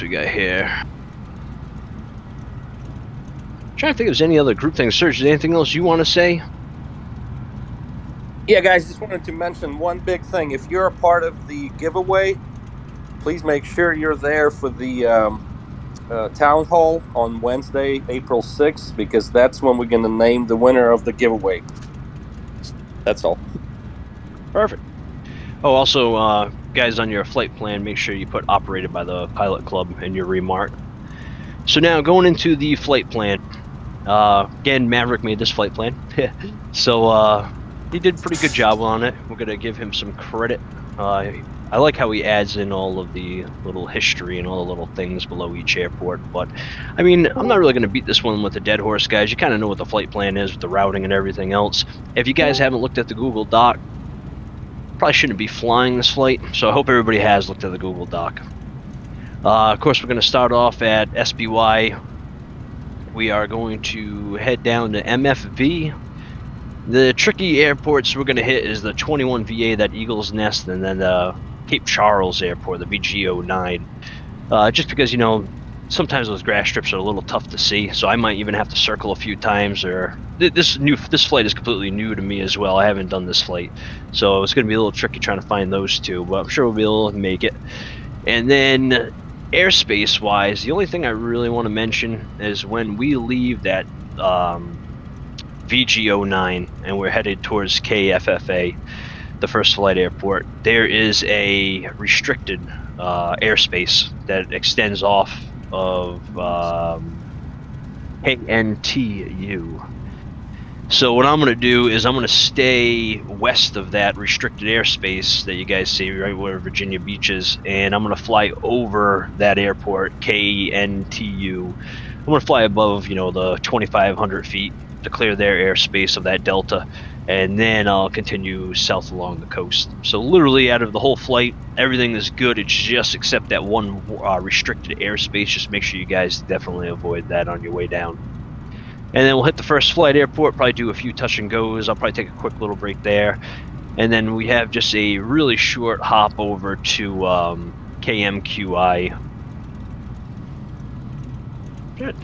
we got here? Trying to think if there's any other group things. Serge, is there anything else you want to say? Yeah, guys, just wanted to mention one big thing. If you're a part of the giveaway, please make sure you're there for the town hall on Wednesday, April 6th, because that's when we're going to name the winner of the giveaway. That's all. Perfect. Oh, also, guys, on your flight plan, make sure you put operated by the pilot club in your remark. So now going into the flight plan. Again, Maverick made this flight plan. So he did a pretty good job on it. We're going to give him some credit. I like how he adds in all of the little history and all the little things below each airport. But, I mean, I'm not really going to beat this one with a dead horse, guys. You kind of know what the flight plan is with the routing and everything else. If you guys haven't looked at the Google Doc, probably shouldn't be flying this flight. So I hope everybody has looked at the Google Doc. Of course, we're going to start off at SBY. We are going to head down to MFV. The tricky airports we're going to hit is the 21 VA, that Eagle's Nest, and then the Cape Charles Airport, the VG09. Just because, you know, sometimes those grass strips are a little tough to see, so I might even have to circle a few times. Or this flight is completely new to me as well. I haven't done this flight, so it's going to be a little tricky trying to find those two, but I'm sure we'll be able to make it. And then airspace wise, the only thing I really want to mention is when we leave that VG09 and we're headed towards KFFA, the first flight airport, there is a restricted airspace that extends off of KNTU. So what I'm going to do is I'm going to stay west of that restricted airspace that you guys see right where Virginia Beach is, and I'm going to fly over that airport, KNTU. I'm going to fly above, you know, the 2,500 feet to clear their airspace of that delta, and then I'll continue south along the coast. So literally out of the whole flight, everything is good. It's just except that one restricted airspace. Just make sure you guys definitely avoid that on your way down. And then we'll hit the first flight airport, probably do a few touch and goes. I'll probably take a quick little break there. And then we have just a really short hop over to KMQI.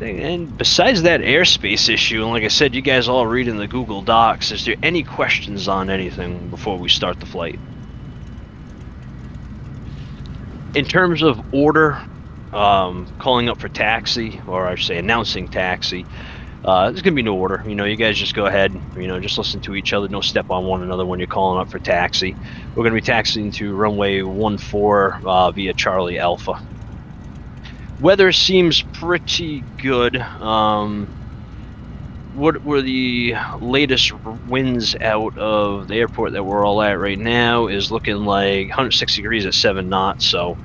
And besides that airspace issue, and like I said, you guys all read in the Google Docs, is there any questions on anything before we start the flight? In terms of order, calling up for taxi, or I should say announcing taxi, there's going to be no order. You know, you guys just go ahead, you know, just listen to each other. Don't step on one another when you're calling up for taxi. We're going to be taxiing to runway 14 via Charlie Alpha. Weather seems pretty good. What were the latest winds out of the airport that we're all at right now is looking like 106 degrees at 7 knots. So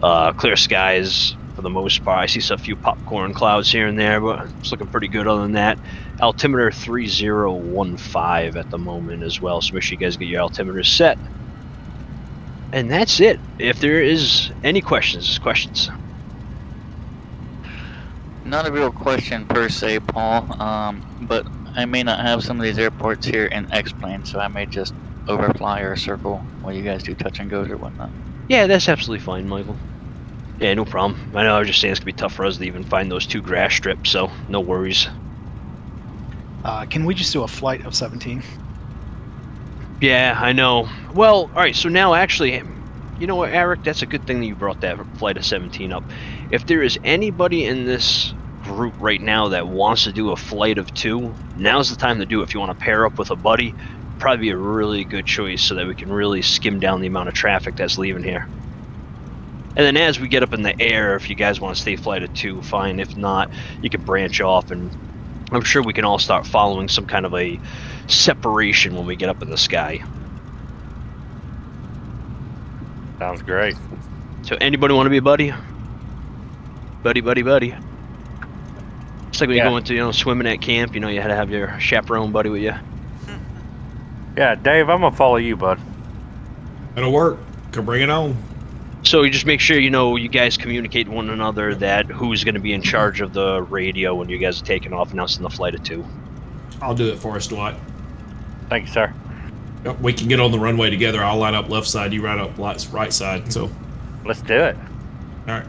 clear skies for the most part. I see a few popcorn clouds here and there, but it's looking pretty good other than that. Altimeter 3015 at the moment as well, so make sure you guys get your altimeter set. And that's it. If there is any questions. Not a real question per se, Paul, but I may not have some of these airports here in X-plane, so I may just overfly or circle while you guys do touch and goes or whatnot. Yeah, that's absolutely fine, Michael. Yeah, no problem. I know I was just saying it's going to be tough for us to even find those two grass strips, so no worries. Can we just do a flight of 17? Yeah, I know. Well, all right, so now actually, you know what, Eric? That's a good thing that you brought that flight of 17 up. If there is anybody in this group right now that wants to do a flight of 2, now's the time to do it. If you want to pair up with a buddy, probably be a really good choice so that we can really skim down the amount of traffic that's leaving here. And then as we get up in the air, if you guys want to stay flight of 2, fine. If not, you can branch off, and I'm sure we can all start following some kind of a separation when we get up in the sky. Sounds great. So anybody want to be a buddy? Buddy. It's like when you're going to, you know, swimming at camp, you know, you had to have your chaperone buddy with you. Yeah, Dave, I'm going to follow you, bud. It'll work. Can bring it on. So you just make sure, you know, you guys communicate one another that who's going to be in charge of the radio when you guys are taking off, announcing the flight of 2. I'll do it for us, Dwight. Thank you, sir. Yep, we can get on the runway together. I'll line up left side, you line up right side. So let's do it. All right.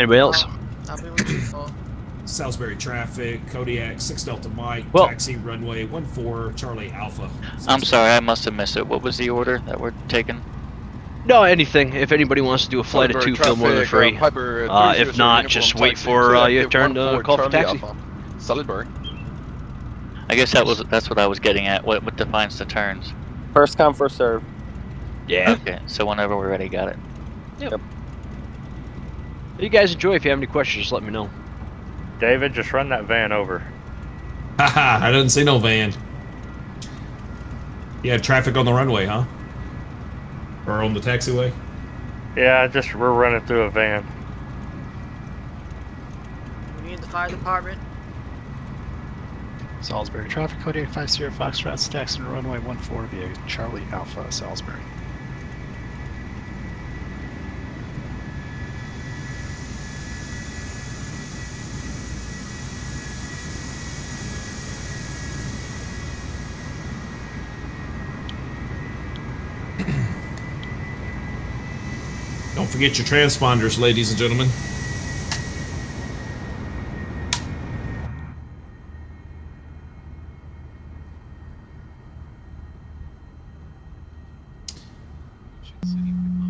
Anybody else? I'll be with you, Paul. Salisbury traffic, Kodiak, 6 Delta Mike, Well- taxi runway 14, Charlie Alpha. I'm sorry, I must have missed it. What was the order that we're taking? No, anything. If anybody wants to do a flight of 2, feel more than free. Piper, If not, just wait for your turn to call for taxi. Salisbury. I guess that's what I was getting at. What defines the turns? First come, first serve. Yeah. Okay, so whenever we're ready, got it. You guys enjoy. If you have any questions, just let me know. David, just run that van over. Haha, I didn't see no van. You have traffic on the runway, huh? Or on the taxiway? Yeah, we're running through a van. We need the fire department. Salisbury traffic, Kodiak 50 Foxtrot, taxi runway 14 via Charlie Alpha, Salisbury. Don't forget your transponders, ladies and gentlemen.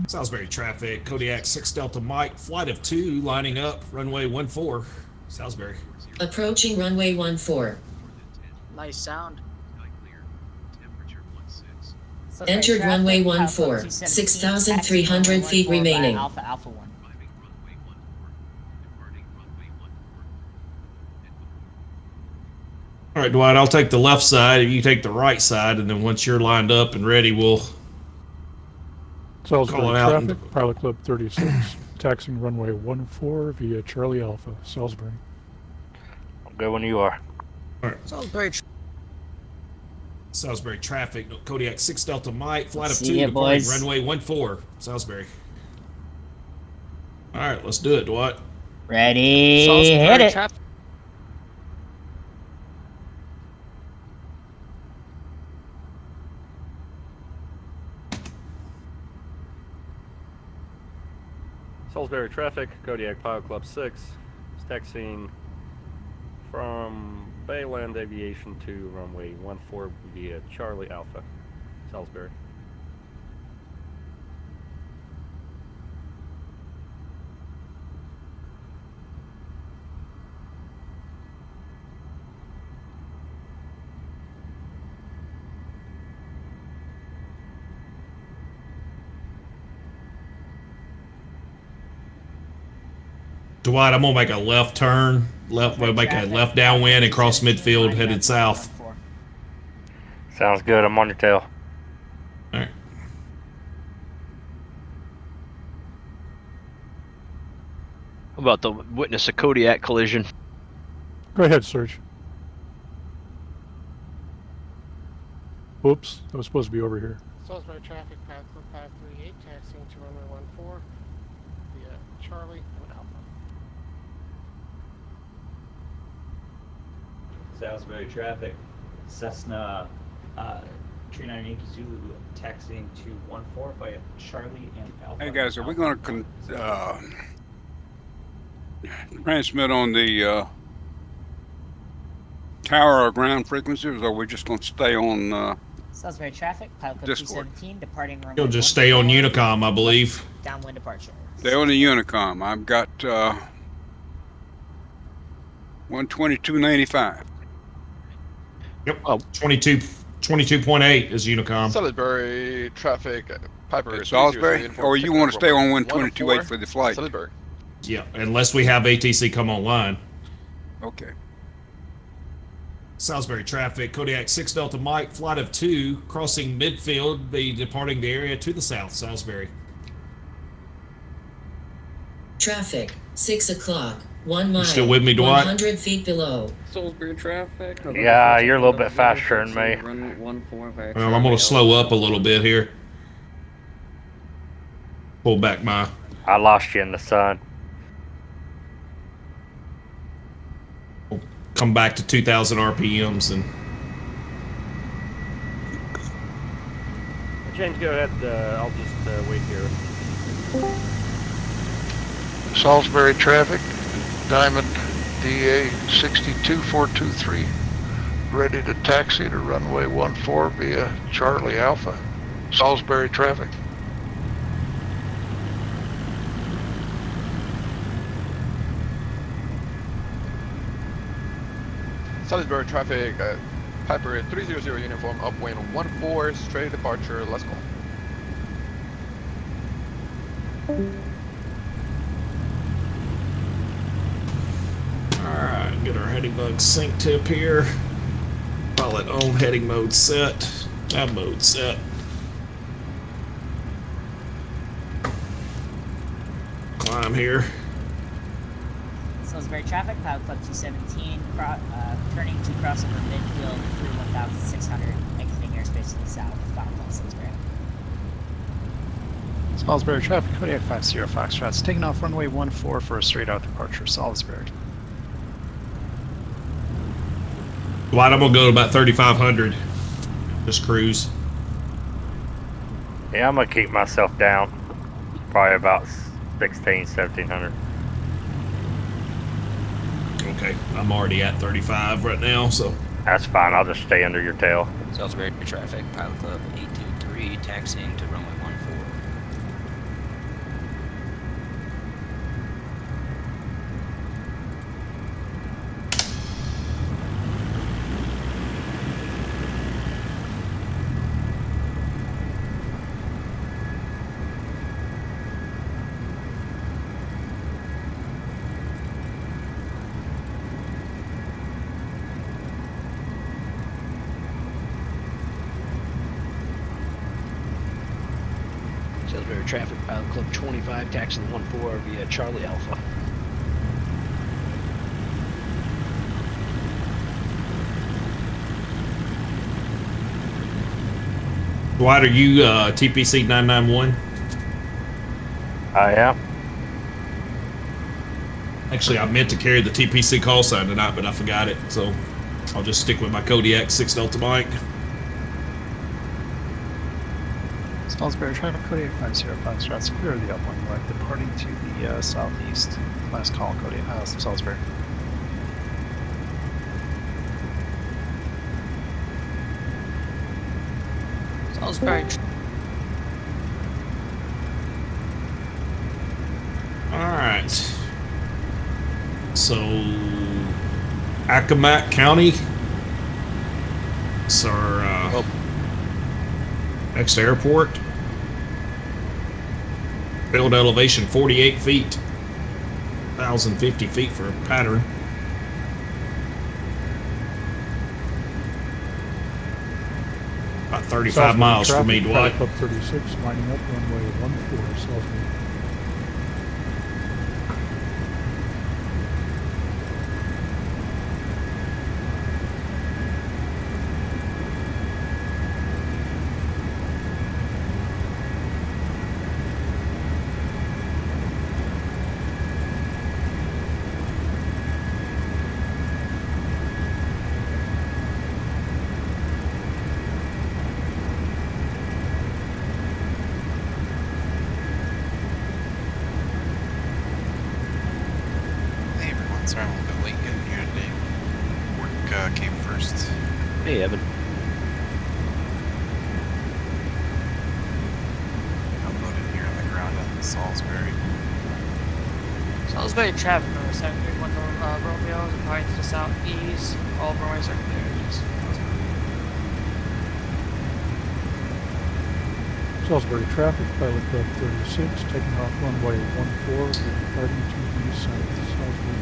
Salisbury traffic, Kodiak 6 Delta Mike, flight of 2, lining up, runway 14, Salisbury. Approaching runway 14. Nice sound. Entered runway 14. 6,300 feet remaining. Alpha 1. All right, Dwight, I'll take the left side, you take the right side, and then once you're lined up and ready, we'll Salisbury call it out. traffic, Pilot Club 36, taxiing runway 14 via Charlie Alpha, Salisbury. I'll go when you are. All right. Salisbury. Traffic, Kodiak 6 Delta Mike, flight of 2, See ya, departing boys. runway 14, Salisbury. All right, let's do it, Dwight. Ready, Salisbury hit it. traffic. Salisbury traffic, Kodiak Pilot Club 6, is taxiing from Bayland Aviation to runway 14 via Charlie Alpha, Salisbury. Dwight, I'm gonna make a left turn, we'll make a left downwind and cross midfield, headed south. Sounds good, I'm on your tail. All right. How about the witness a Kodiak collision? Go ahead, Serge. Oops, I was supposed to be over here. Salisbury traffic, Pilot Club 538, taxiing to runway 14 via Charlie and Alpha. Salisbury traffic, Cessna 39 Zulu taxiing to 14 via Charlie and Alpha. Hey guys, are we going to transmit on the tower or ground frequencies, or are we just going to stay on Salisbury traffic, Pilot Club Discord? 217, departing runway You'll just stay on 14, Unicom, I believe. downwind departure. Stay on the Unicom. I've got 122.95. Yep. 22.8 is Unicom. Salisbury traffic, Piper. Salisbury, or you want to stay on 122.8 for the flight? Salisbury. Yeah, unless we have ATC come online. Okay. Salisbury traffic, Kodiak 6 Delta Mike, flight of 2, crossing midfield, be departing the area to the south, Salisbury. Traffic, 6 o'clock, 1 mile. You still with me, Dwight? 100 feet below. Salisbury traffic. Yeah, you're a little bit faster than me. Well, I'm going to slow up a little bit here. Pull back my... I lost you in the sun. Come back to 2,000 RPMs and... James, go ahead. I'll just wait here. Salisbury traffic, Diamond DA 62423, ready to taxi to runway 14 via Charlie Alpha. Salisbury traffic. Salisbury traffic, Piper 300 uniform, upwind 14, straight departure, let's go. Alright, get our heading mode sync tip here. Pilot on, heading mode set. Tab mode set. Climb here. Salisbury traffic, Pilot Club 217, turning to cross over midfield through 1,600, exiting airspace to the south, final call Salisbury. Salisbury traffic, Kodiak 50 Foxtrot's taking off runway 14 for a straight out departure, Salisbury. Dwight, I'm gonna go to about 3,500. Just cruise. Yeah, I'm gonna keep myself down. Probably about 16, 1700. Okay, I'm already at 35 right now, so. That's fine, I'll just stay under your tail. Salisbury traffic, Pilot Club 823, taxiing to runway 14. Salisbury traffic, Pilot Club 25, taxiing 14 via Charlie Alpha. Dwight, are you TPC 991? I am. Actually, I meant to carry the TPC call sign tonight, but I forgot it, so I'll just stick with my Kodiak 6 Delta Mike. Salisbury traffic, Kodiak 50 Foxtrot's clear of the upwind leg, departing to the southeast. Last call, Kodiak, Salisbury. Salisbury. Alright. So, Accomack County. It's our next airport. Build elevation 48 feet. 1,050 feet for a pattern. About 35 miles from me, Dwight. Club 36, lining up runway 14, Salisbury. Sorry, I'm a little bit late getting here today. Work came first. Hey, Evan. I'm loaded here on the ground at Salisbury. Salisbury traffic, number 731 Romeo, departing to the southeast. All runways are clear east. Salisbury traffic, Pilot Club 36, taking off runway 14, departing to the south, Salisbury.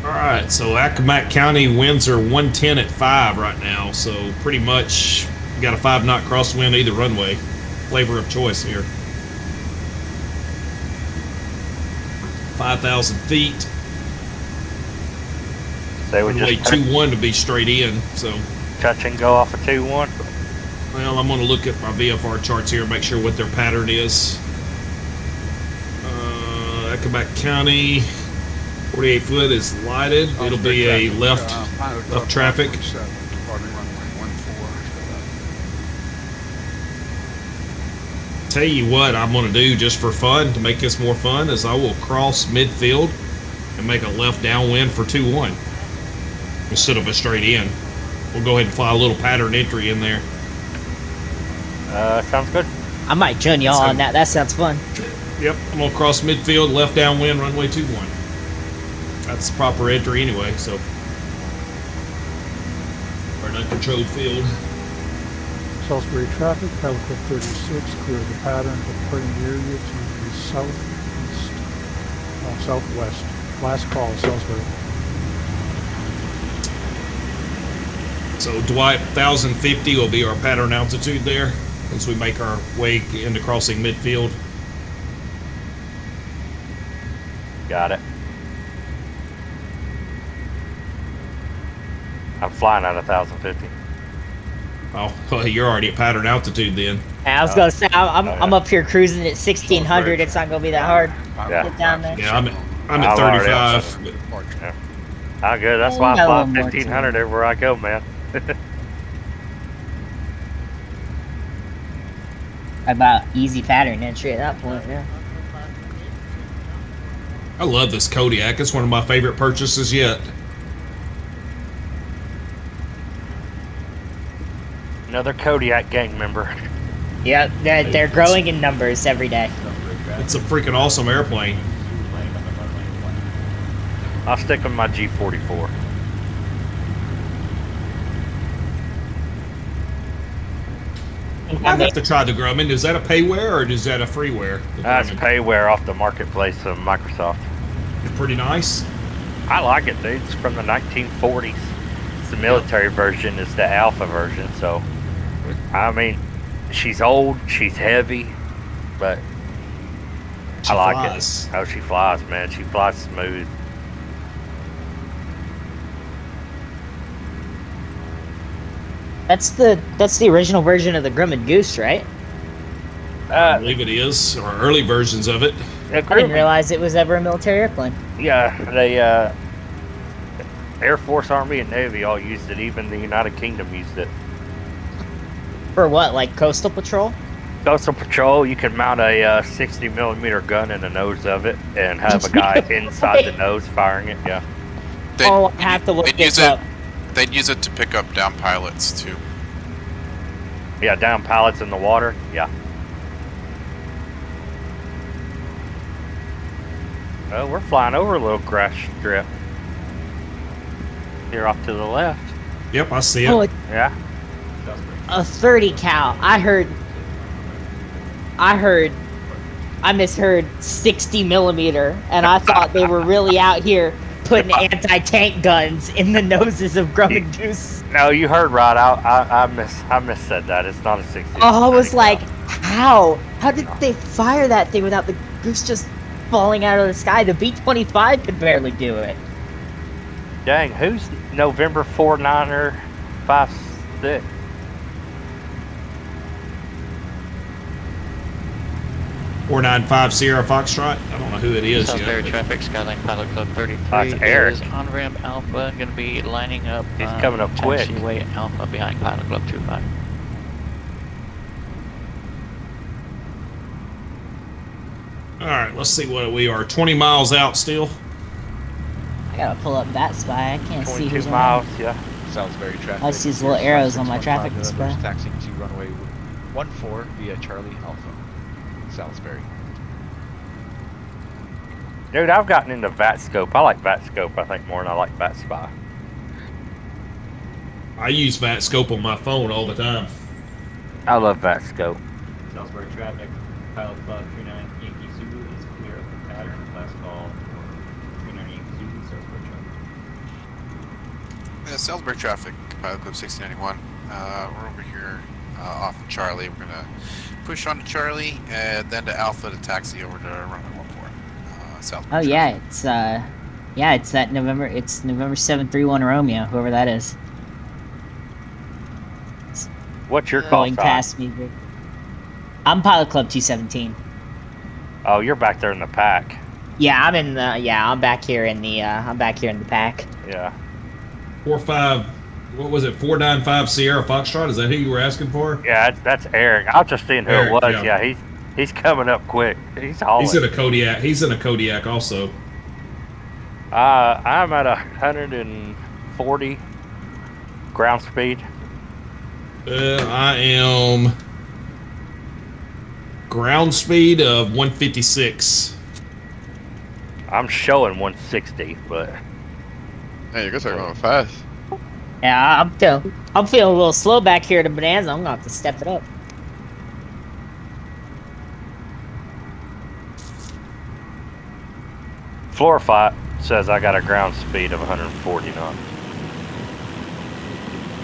Alright, so Accomack County winds are 110 at 5 right now, so pretty much got a 5-knot crosswind either runway. Flavor of choice here. 5,000 feet. Say we runway just 2-1 to be straight in, so. touch and go off of 2-1. Well, I'm going to look at my VFR charts here and make sure what their pattern is. Accomack County. 48 foot is lighted. It'll be a left left traffic. Departing runway 14. Tell you what I'm going to do just for fun, to make this more fun, is I will cross midfield and make a left downwind for 2-1 instead of a straight in. We'll go ahead and fly a little pattern entry in there. Sounds good. I might join y'all on that. That sounds fun. Yep, I'm going to cross midfield, left downwind, runway 21. That's the proper entry anyway, so. Or an uncontrolled field. Salisbury traffic, Pilot Club 36, clear the pattern, departing area to the southeast, southwest. Last call, Salisbury. So Dwight, 1,050 will be our pattern altitude there as we make our way into crossing midfield. Got it. I'm flying at 1,050. Oh, well, you're already at pattern altitude then. I was gonna say I'm up here cruising at 1600. It's not gonna be that hard. Yeah. Get down there. Yeah, I'm at 35. Yeah. Oh, good. That's why I fly 1,500 everywhere I go, man. About easy pattern entry at that point, yeah. I love this Kodiak. It's one of my favorite purchases yet. Another Kodiak gang member. Yeah, they're growing in numbers every day. It's a freaking awesome airplane. I'll stick with my G44. I'd have to try the Grumman. Is that a payware or is that a freeware? That's payware off the marketplace of Microsoft. It's pretty nice. I like it, dude. It's from the 1940s. It's the military version. It's the alpha version. So, I mean, she's old, she's heavy, but I like it. Oh, she flies, man. She flies smooth. That's the original version of the Grumman Goose, right? I believe it is, or early versions of it. I didn't realize it was ever a military airplane. Yeah, they Air Force, Army, and Navy all used it. Even the United Kingdom used it. For what, like coastal patrol? Coastal patrol, you can mount a 60 millimeter gun in the nose of it and have a guy inside the nose firing it. Yeah. I have to look this up. They'd use it to pick up down pilots too. Yeah, down pilots in the water. Yeah. Well, we're flying over a little grass strip. Here off to the left. Yep, I see it. Oh, yeah. A 30 cal. I misheard 60 millimeter, and I thought they were really out here putting anti-tank guns in the noses of Grumman Goose. No, you heard right. I missaid that. It's not a 60. Oh, I was like, how? How did they fire that thing without the Goose just falling out of the sky? The B-25 could barely do it. Dang, who's November 49er 56? .495 Sierra Foxtrot. I don't know who it is Salisbury yet. traffic, Skyline Pilot Club 33 That's Eric. is on ramp Alpha, going to be lining up. He's coming up quick. Taxiway Alpha behind Pilot Club 25. All right, let's see what we are. 20 miles out still. I gotta pull up that spy. I can't see 22 who's miles, around. yeah. Salisbury traffic. I see these little arrows on my traffic display. Taxiing to runway 14 via Charlie Alpha. Salisbury. Dude, I've gotten into VATScope. I like VATScope, I think, more than I like VATSpy. I use VATScope on my phone all the time. I love VATScope. Salisbury traffic, Pilot Club 39 Yankee Zulu is clear of the pattern. Last call, 39 Yankee Zulu, Salisbury traffic. Salisbury traffic, Pilot Club 6091. We're over here off of Charlie. We're gonna push on to Charlie and then to Alpha to taxi over to runway 14. Oh yeah, it's that November. It's November 731 Romeo, whoever that is. What's your call Going sign? past me. I'm Pilot Club 217. Oh, you're back there in the pack. Yeah, I'm in the. Yeah, I'm back here in the. I'm back here in the pack. Yeah. 45. What was it? 495 Sierra Foxtrot. Is that who you were asking for? Yeah, that's Eric. I was just seeing who Eric, it was. yeah. Yeah, he's coming up quick. He's hauling. He's in a Kodiak. He's in a Kodiak also. I'm at 140 ground speed. I am ground speed of 156. I'm showing 160, but Hey, you guys are going fast. Yeah, I'm feeling a little slow back here at the Bonanza. I'm gonna have to step it up. Floor Fight says I got a ground speed of 140 knots.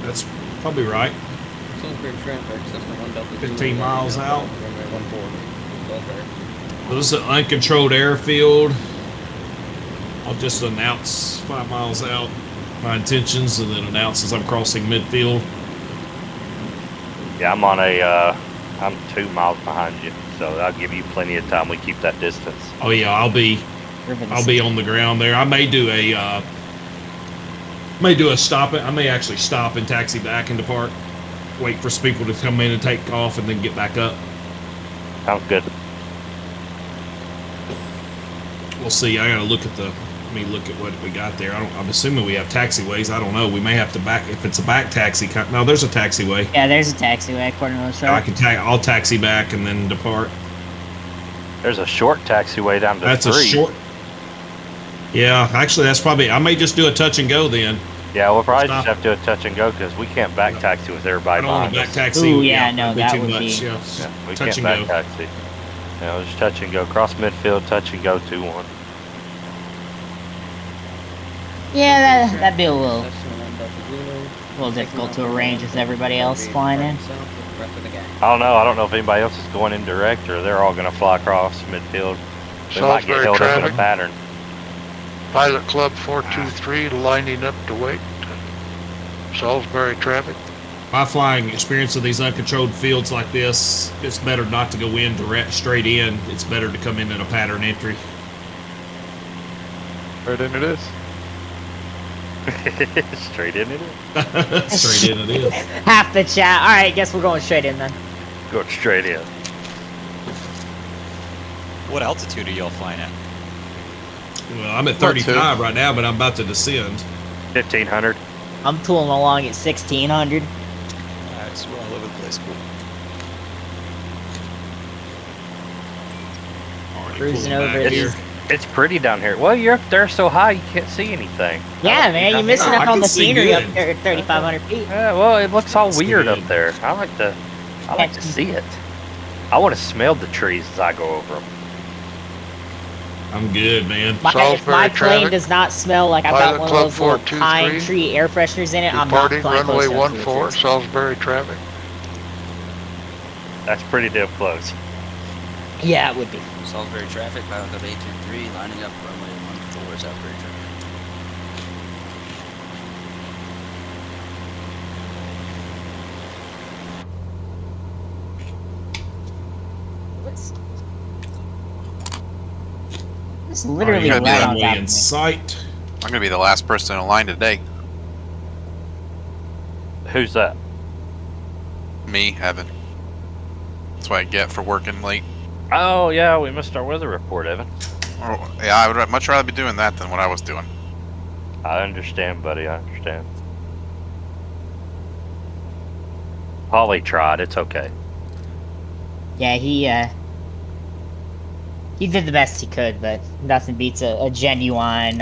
That's probably right. Salisbury traffic, Cessna 1 Delta 15 miles out. Runway 14. Salisbury. So this is an uncontrolled airfield. I'll just announce 5 miles out my intentions and then announce as I'm crossing midfield. Yeah, I'm 2 miles behind you, so I'll give you plenty of time. We keep that distance. Oh yeah, I'll be on the ground there. I may do a stop. I may actually stop and taxi back into park. Wait for people to come in and take off, and then get back up. Sounds good. We'll see. I gotta look at the. Let me look at what we got there. I'm assuming we have taxiways. I don't know. We may have to back if it's a back taxi. No, there's a taxiway. Yeah, there's a taxiway according to the show. I can I'll taxi back and then depart. There's a short taxiway down to That's 3. a short. Yeah, actually, that's probably. I may just do a touch and go then. Yeah, we'll probably just have to do a touch and go because we can't back taxi with everybody. I don't want to behind back us. taxi. Ooh, yeah, no, that'd be that too would much. be- Yeah, We touch can't and back go. taxi. Yeah, just touch and go. Cross midfield, touch and go, 2-1. Yeah, that'd be a little difficult to arrange with everybody else flying in. I don't know. I don't know if anybody else is going in direct or they're all going to fly across midfield. They might get Salisbury held up in traffic. a pattern. Pilot Club 423 lining up to wait. Salisbury traffic. My flying experience of these uncontrolled fields like this, it's better not to go in straight in. It's better to come in a pattern entry. Right in it is. Straight in it is. Straight in it is. Half the chat. All right, guess we're going straight in then. Going straight in. What altitude are y'all flying at? Well, I'm at 35 right now, but I'm about to descend. 1500. I'm tooling along at 1600. Alright, so we're all over the place. Cool. Cruising over It's pretty down here. Well, you're up there so high you can't see anything. Yeah, man, you're missing I out on can the see scenery good. up there at 3,500 feet. Yeah, well, it looks all It's weird good. up there. I like to see it. I want to smell the trees as I go over them. I'm good, man. My Salisbury plane traffic. does not smell like I've got Pilot one of Club those little 423. pine tree air fresheners in it. I'm not Departing flying runway close enough to 14, it. Salisbury traffic. That's pretty damn close. Yeah, it would be. Salisbury traffic, Pilot Club 823, lining up runway 14, Salisbury traffic. It's literally Alright, right on Runway top of in me. sight. I'm gonna be the last person in line today. Who's that? Me, Evan. That's what I get for working late. Oh, yeah, we missed our weather report, Evan. Oh, yeah, I would much rather be doing that than what I was doing. I understand, buddy. I understand. Polly tried. It's okay. Yeah, he did the best he could, but nothing beats a genuine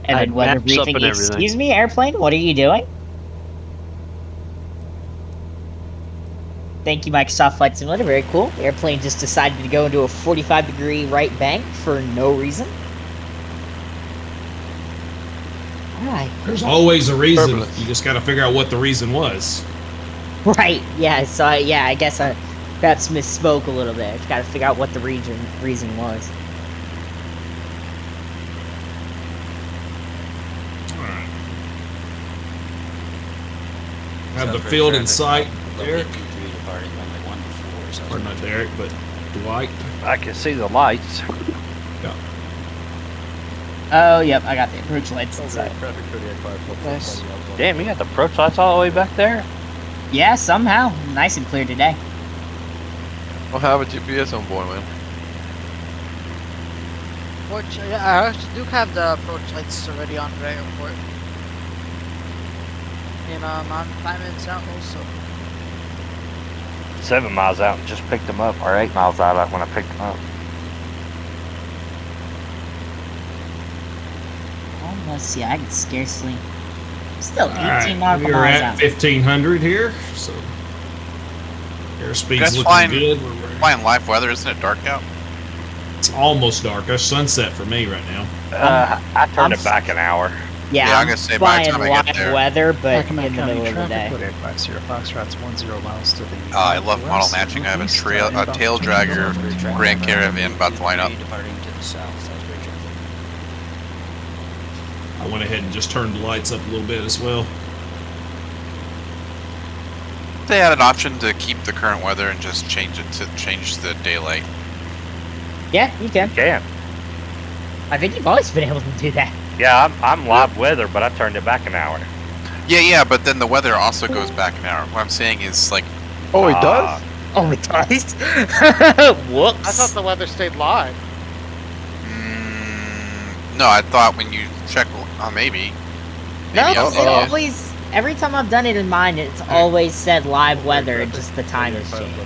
Evan weather maps up briefing. and everything. Excuse me, airplane, what are you doing? Thank you, Microsoft Flight Simulator. Very cool. The airplane just decided to go into a 45-degree right bank for no reason. Alright. There's always a reason. Purpose. You just got to figure out what the reason was. Right, yeah, so I guess I perhaps misspoke a little bit. Just gotta figure out what the reason was. Have the Salisbury field in traffic, sight, Club Derek. 823, departing runway 14, Or Salisbury not traffic. Derek, but Dwight. I can see the lights. Yeah. Oh, yep, I got the approach lights Salisbury inside. traffic, Kodiak 5 Club 6 Nice. lining up 1-4. Damn, you got the approach lights all the way back there? Yeah, somehow. Nice and clear today. I'll have a GPS on board, man. Yeah, I actually do have the approach lights already on the airport. And I'm 5 minutes out also. 7 miles out and just picked them up, or 8 miles out when I picked them up. Oh, let's see, I can scarcely... Still 18 Alright, nautical we're miles at out. 1500 here, so airspeed's That's looking flying, good. flying live weather, isn't it dark out? It's almost dark. It's sunset for me right now. I turned it back an hour. Yeah, Yeah, I'm I'm gonna say by the flying time I get live there. weather, but Accomack in the County middle of the traffic, day. Kodiak 50 Foxtrot's 10 miles to the I love model northwest, matching. I have a northeast, tail inbound dragger terminal. Grand Caravan about to line up. Departing to the south, Salisbury traffic. I went ahead and just turned the lights up a little bit as well. They had an option to keep the current weather and just change the daylight. Yeah, you can. You can. I think you've always been able to do that. Yeah, I'm live weather, but I turned it back an hour. Yeah, but then the weather also goes back an hour. What I'm saying is like. Oh, it does? Oh, it does? Whoops. I thought the weather stayed live. No, I thought when you check, maybe. No, I'm it thinking- always... Every time I've done it in mine, it's always said live weather, and just the time has changed.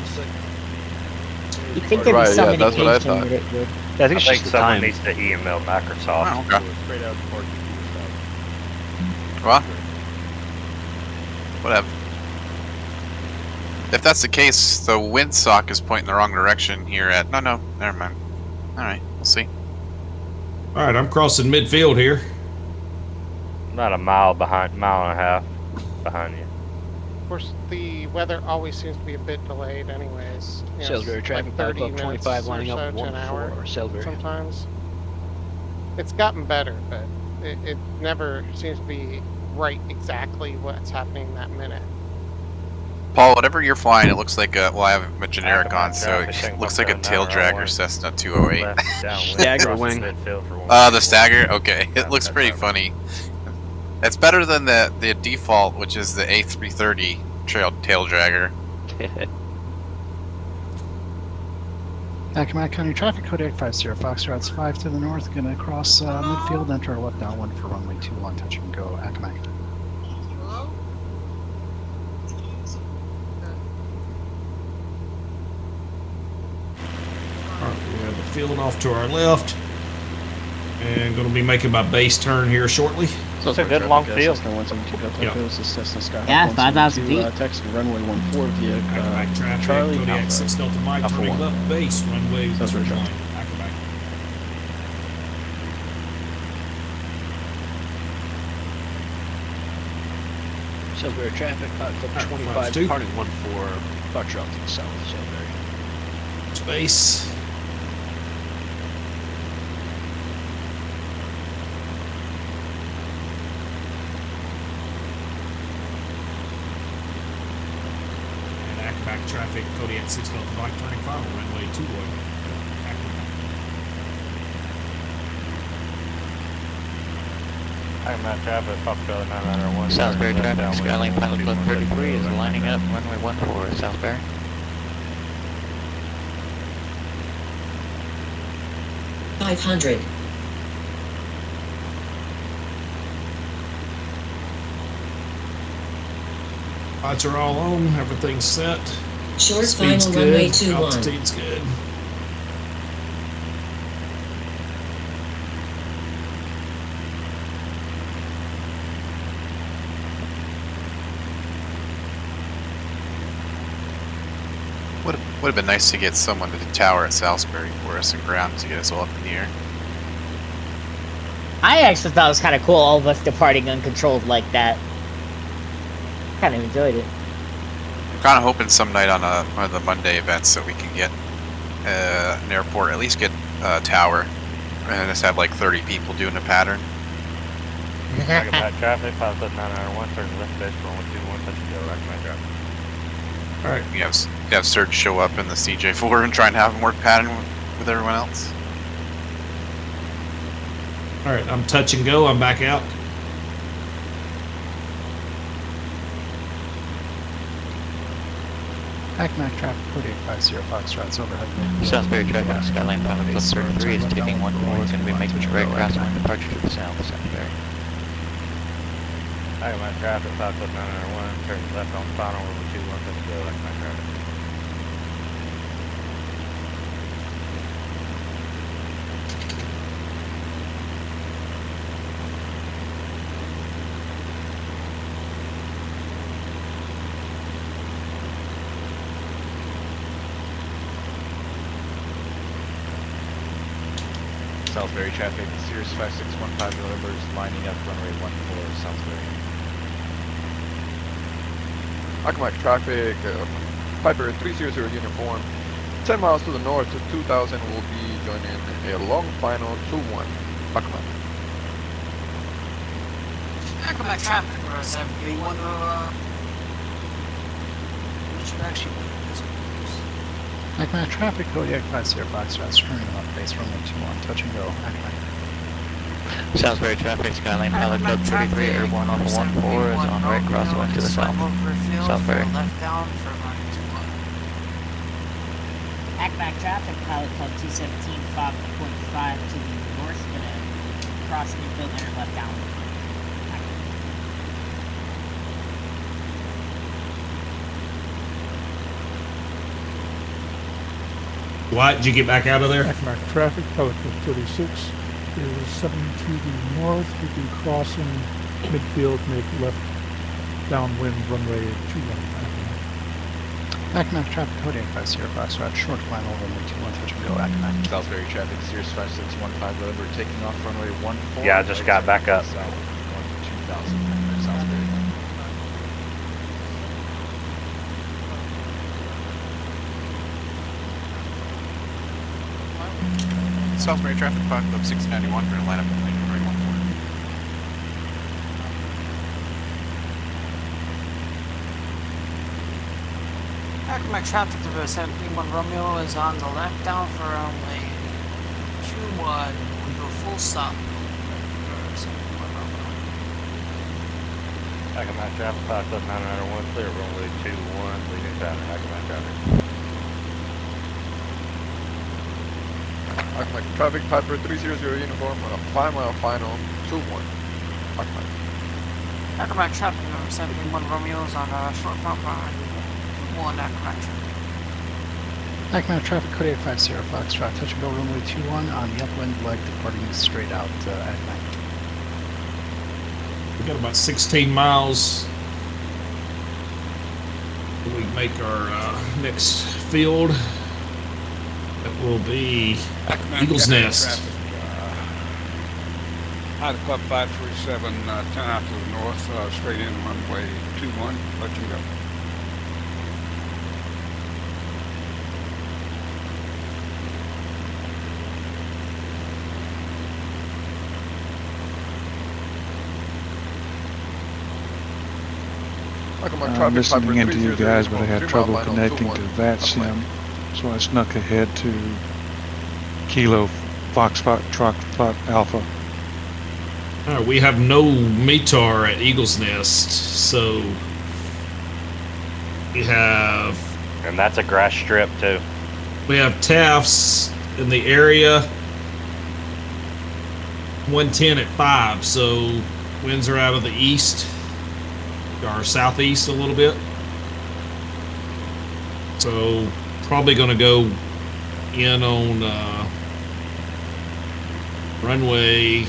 You'd think there'd be Right, some yeah, that's what I indication thought. that it would. Yeah, I think it's just the someone time. needs to email Microsoft. Oh, okay. Straight out to parking to Well, whatever. If that's the case, the windsock is pointing the wrong direction here at. No, never mind. Alright, we'll see. Alright, I'm crossing midfield here. About a mile and a half behind you. Of course, the weather always seems to be a bit delayed anyways. You know, Salisbury it's traffic, like 5 30 Club minutes 25 or lining so up to an hour 1-4 Salisbury. sometimes. It's gotten better, but it never seems to be right exactly what's happening that minute. Paul, whatever you're flying, it looks like a. Well, I have a generic on, so traffic, it think looks we're like a going tail down the wrong dragger way. Cessna 208. Left, downwind, Stagger across wing. midfield for 1. The stagger? Okay. Yeah, It looks that's pretty right. funny. It's better than the default, which is the A330 tail dragger. Accomack County traffic, Kodiak 50 Foxtrot's 5 to the north, gonna cross midfield, enter our left downwind for runway 21, touch and go, Accomack. Alright, we have the field off to our left. And going to be making my base turn here shortly. It's a good long field. Yeah. Yeah, 5,000 feet. Text runway 14 via Accomack traffic, Charlie, Kodiak Alpha. 6 Delta Mike, Alpha turning 1. left base, runway That's right, 19. Charlie. Accomack. Salisbury traffic, 5 Club Alright, 25 5-2. departing 1-4 Foxtrot to the south, Salisbury. Space. And Accomack traffic, Kodiak 6 Delta Mike, turning final, runway 21. Accomack. Accomack traffic, Foxtrot 901. Salisbury left traffic, downwind, Skyline Pilot Club 21, 33 is 21, lining up runway 14 Salisbury. $500. Lights are all on, everything's set. Short Speed's final runway good, 21. altitude's good. Would have been nice to get someone to the tower at Salisbury for us and ground to get us all up in the air. I actually thought it was kind of cool, all of us departing uncontrolled like that. Kind of enjoyed it. I'm kind of hoping some night on one of the Monday events that we can get an airport, at least get a tower, and just have like 30 people doing a pattern. Accomack traffic, Pilot Club 901, turning left base for 121, touch and go, Accomack traffic. All right. You have Surge show up in the CJ4 and try and have him work pattern with everyone else. All right, I'm touch and go. I'm back out. Hackmack traffic code 850 Foxtrot's overhead. Salisbury traffic, Skyline Pilot Club 33 is taking 1-4, going to be making a right crosswind departure to the south, Salisbury. Hackmack traffic, Pilot Club 901, turn left on final, runway 21, touch and go, Hackmack traffic. Salisbury traffic, Cirrus 5615 November is lining up runway 14 Salisbury. Accomac traffic, Piper 300 uniform. 10 miles to the north to 2000 will be joining a long final 2-1. Accomac. Accomac traffic, or is everyone, which direction? Hackmack traffic code 850 Foxtrot's turning left base runway 21, touch and go. Hackmack. Salisbury traffic, Skyline Pilot Club 33, Airborne Alpha 14 is on right crosswind to the south, Salisbury. Left down for line 21. Hackback traffic, Pilot Club 217, 5.5 to the north, gonna cross infield and left down. What? Did you get back out of there? Hackmack traffic, Pilot Club 36 is 7 to the north. We'll be crossing midfield, make left downwind runway 21. Hackmack traffic code 850 Foxtrot, short final runway 21, touch and go. Hackmack. Salisbury traffic, Cirrus 5615 November taking off runway 14. Yeah, I just got back up. South, going to 2000 Salisbury. Salisbury traffic, Pilot Club 691, we're going to line up in lane runway 14. Accomac traffic to 731 Romeo is on the left down for runway 21. We go full stop. Accomac traffic, Pilot Club 901, clear runway 21, leaving pattern, Accomac traffic. Accomac traffic, Piper 300 uniform on a 5-mile final 2-1. Accomac. Accomac traffic number 731 Romeo is on a short front line. 1 Accomac traffic. Hackmack traffic code 850 Foxtrot, touch and go runway 21 on the upwind leg departing straight out Hackmack. We got about 16 miles. We make our next field. That will be Eagle's Nest. Pilot Club 537, 10 out to the north, straight in runway 21, let you go. I'm listening into you guys, but I had trouble connecting to VATSIM, so I snuck ahead to Kilo Foxtrot Alpha. We have no METAR at Eagle's Nest, so we have... And that's a grass strip, too. We have TAFs in the area, 110 at 5, so winds are out of the east, or southeast a little bit. So probably going to go in on runway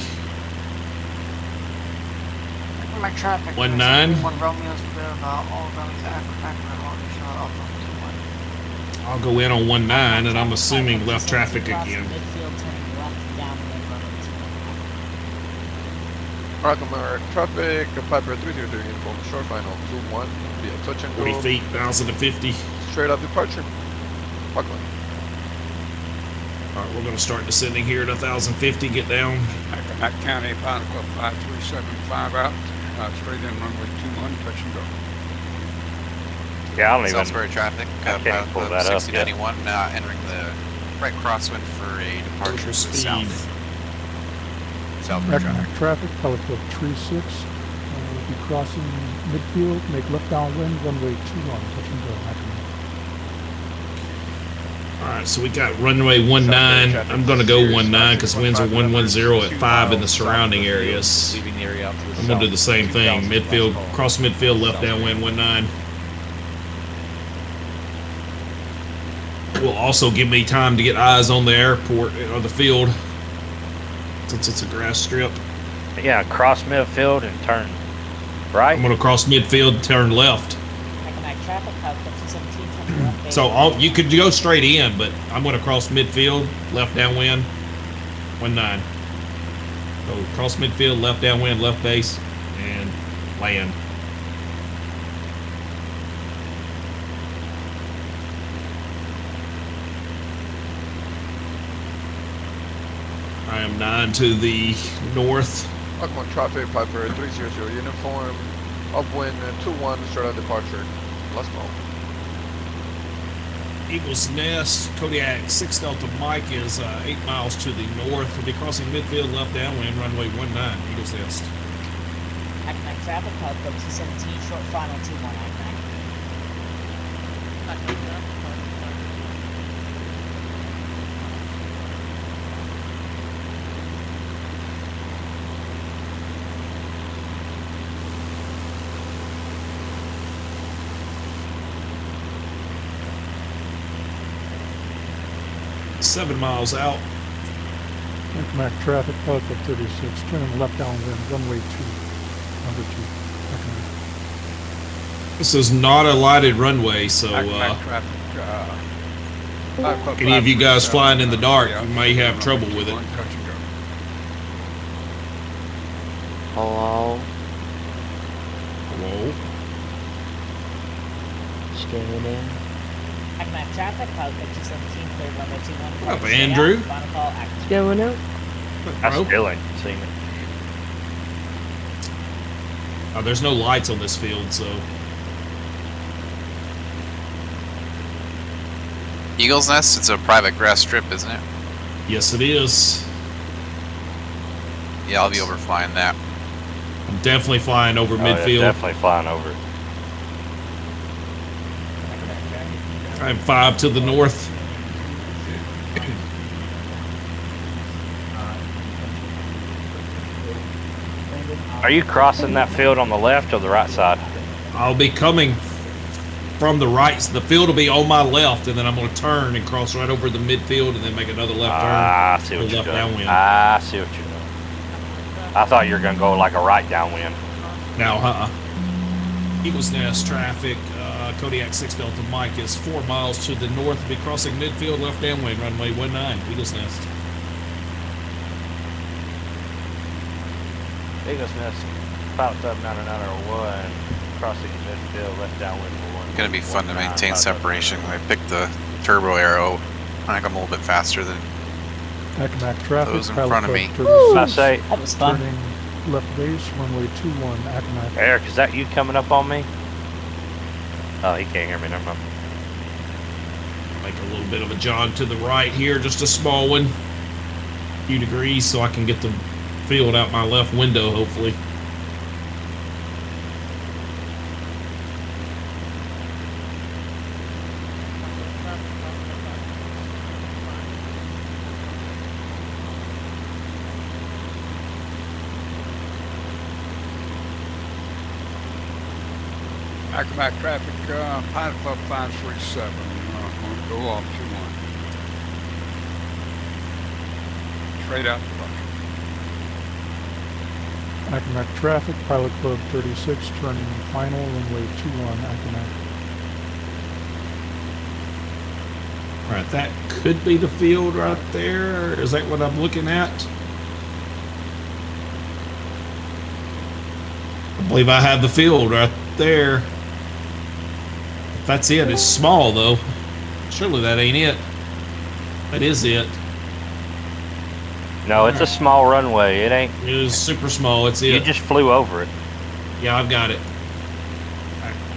My traffic. 19. One Romeo's clear of all guns Accomac I'll go in on 19, and I'm assuming left traffic again. Midfield turning left downwind runway 21. Accomac traffic, Piper 300 uniform, short final 2-1, via touch and go. 40 feet, 1,050. Straight out departure. Accomac. All right, we're going to start descending here at 1,050, get down. Accomac County, Pilot Club 5375 out, straight in runway 21, touch and go. Yeah, I don't even. Salisbury traffic, I can't Pilot pull Club that up yet. 6091, entering the right crosswind for a departure to the speed. south. Salisbury traffic. Accomack traffic, Pilot Club 36. Will be crossing midfield, make left downwind, runway 21, touch and go, Accomack. Alright, so we got runway 19. I'm going to go 19 because winds are 110 at 5 in the surrounding areas. Leaving the area out to the I'm going to do the south, same thing. 2000 Midfield, last call. cross midfield, left downwind 19. Will also give me time to get eyes on the airport or the field since it's a grass strip. Yeah, cross midfield and turn right. I'm going to cross midfield, turn left. Accomack traffic, Pilot Club 217, turning left. So you could go straight in, but I'm going to cross midfield, left downwind, 19. So cross midfield, left downwind, left base, and land. I am 9 to the north. Accomack traffic, Piper 300 uniform, upwind 21, straight out departure. Last call. Eagles Nest, Kodiak 6 Delta Mike is 8 miles to the north. We'll be crossing midfield, left downwind, runway 19, Eagles Nest. Accomack traffic, Pilot Club 217, short final 21, Accomack. Seven miles out. Accomack traffic, Pilot Club 36, turning left downwind, runway 2, number 2, Accomack. This is not a lighted runway, so Accomack traffic, Pilot Club any of you guys 537, flying in the dark, yeah, you may have trouble with it. touch and go. Hello. Hello. Scanning in. Accomack traffic, Pilot Club 217, cleared runway 21. What up, Stay out, Andrew? Final call, Accomack. Going out. I Bro. still ain't seen it. There's no lights on this field, so Eagles Nest, it's a private grass strip, isn't it? yes, it is. Yeah, I'll be overflying that. I'm definitely flying over Oh, yeah, midfield. definitely flying over it. I'm 5 to the north. Are you crossing that field on the left or the right side? I'll be coming from the right. The field will be on my left, and then I'm going to turn and cross right over the midfield, and then make another left turn. I see what Go you're left doing. downwind. I see what you're doing. I thought you were gonna go like a right downwind. Now, Eagles Nest traffic, Kodiak 6 Delta Mike is 4 miles to the north. Be crossing midfield, left downwind, runway 19, Eagles Nest. Eagles Nest, Pilot Club 9901, crossing midfield, left downwind for 1. It's gonna be fun to maintain separation. I picked the turbo arrow. I think I'm a little bit faster than Accomack traffic, those in Pilot front of Club me. 36, I say, That was fun. turning left base, runway 21, Accomack. Eric, is that you coming up on me? Oh, he can't hear me. Never mind. Make a little bit of a jog to the right here, just a small one. Few degrees so I can get the field out my left window, hopefully. Accomack traffic, Pilot Club 537, going to go off 21. Straight out the bucket. Accomack traffic, Pilot Club 36, turning final, runway 21, Accomack. Alright, that could be the field right there. Is that what I'm looking at? I believe I have the field right there. If that's it, it's small though. Surely that ain't it. That is it. No, it's a small runway. It ain't. It is super small. It's it. You just flew over it. Yeah, I've got it.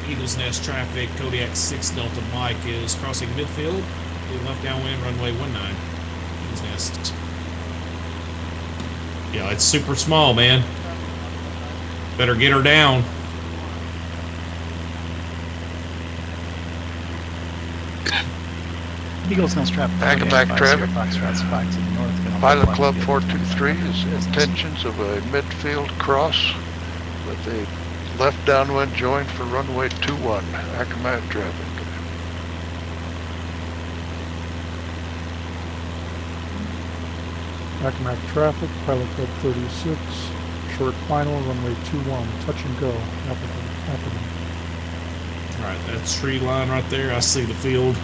Eagles Nest traffic, Kodiak 6 Delta Mike is crossing midfield. To left downwind, runway 19. Eagles Nest. Yeah, it's super small, man. Better get her down. Eagles Nest traffic. Back traffic. Foxtrot's back to the north. Pilot Club 423 is intentions of a midfield cross with a left downwind join for runway 21. Accomack traffic. Accomack traffic, Pilot Club 36, short final, runway 21, touch and go, Accomack. Alright, that's tree line right there. I see the field.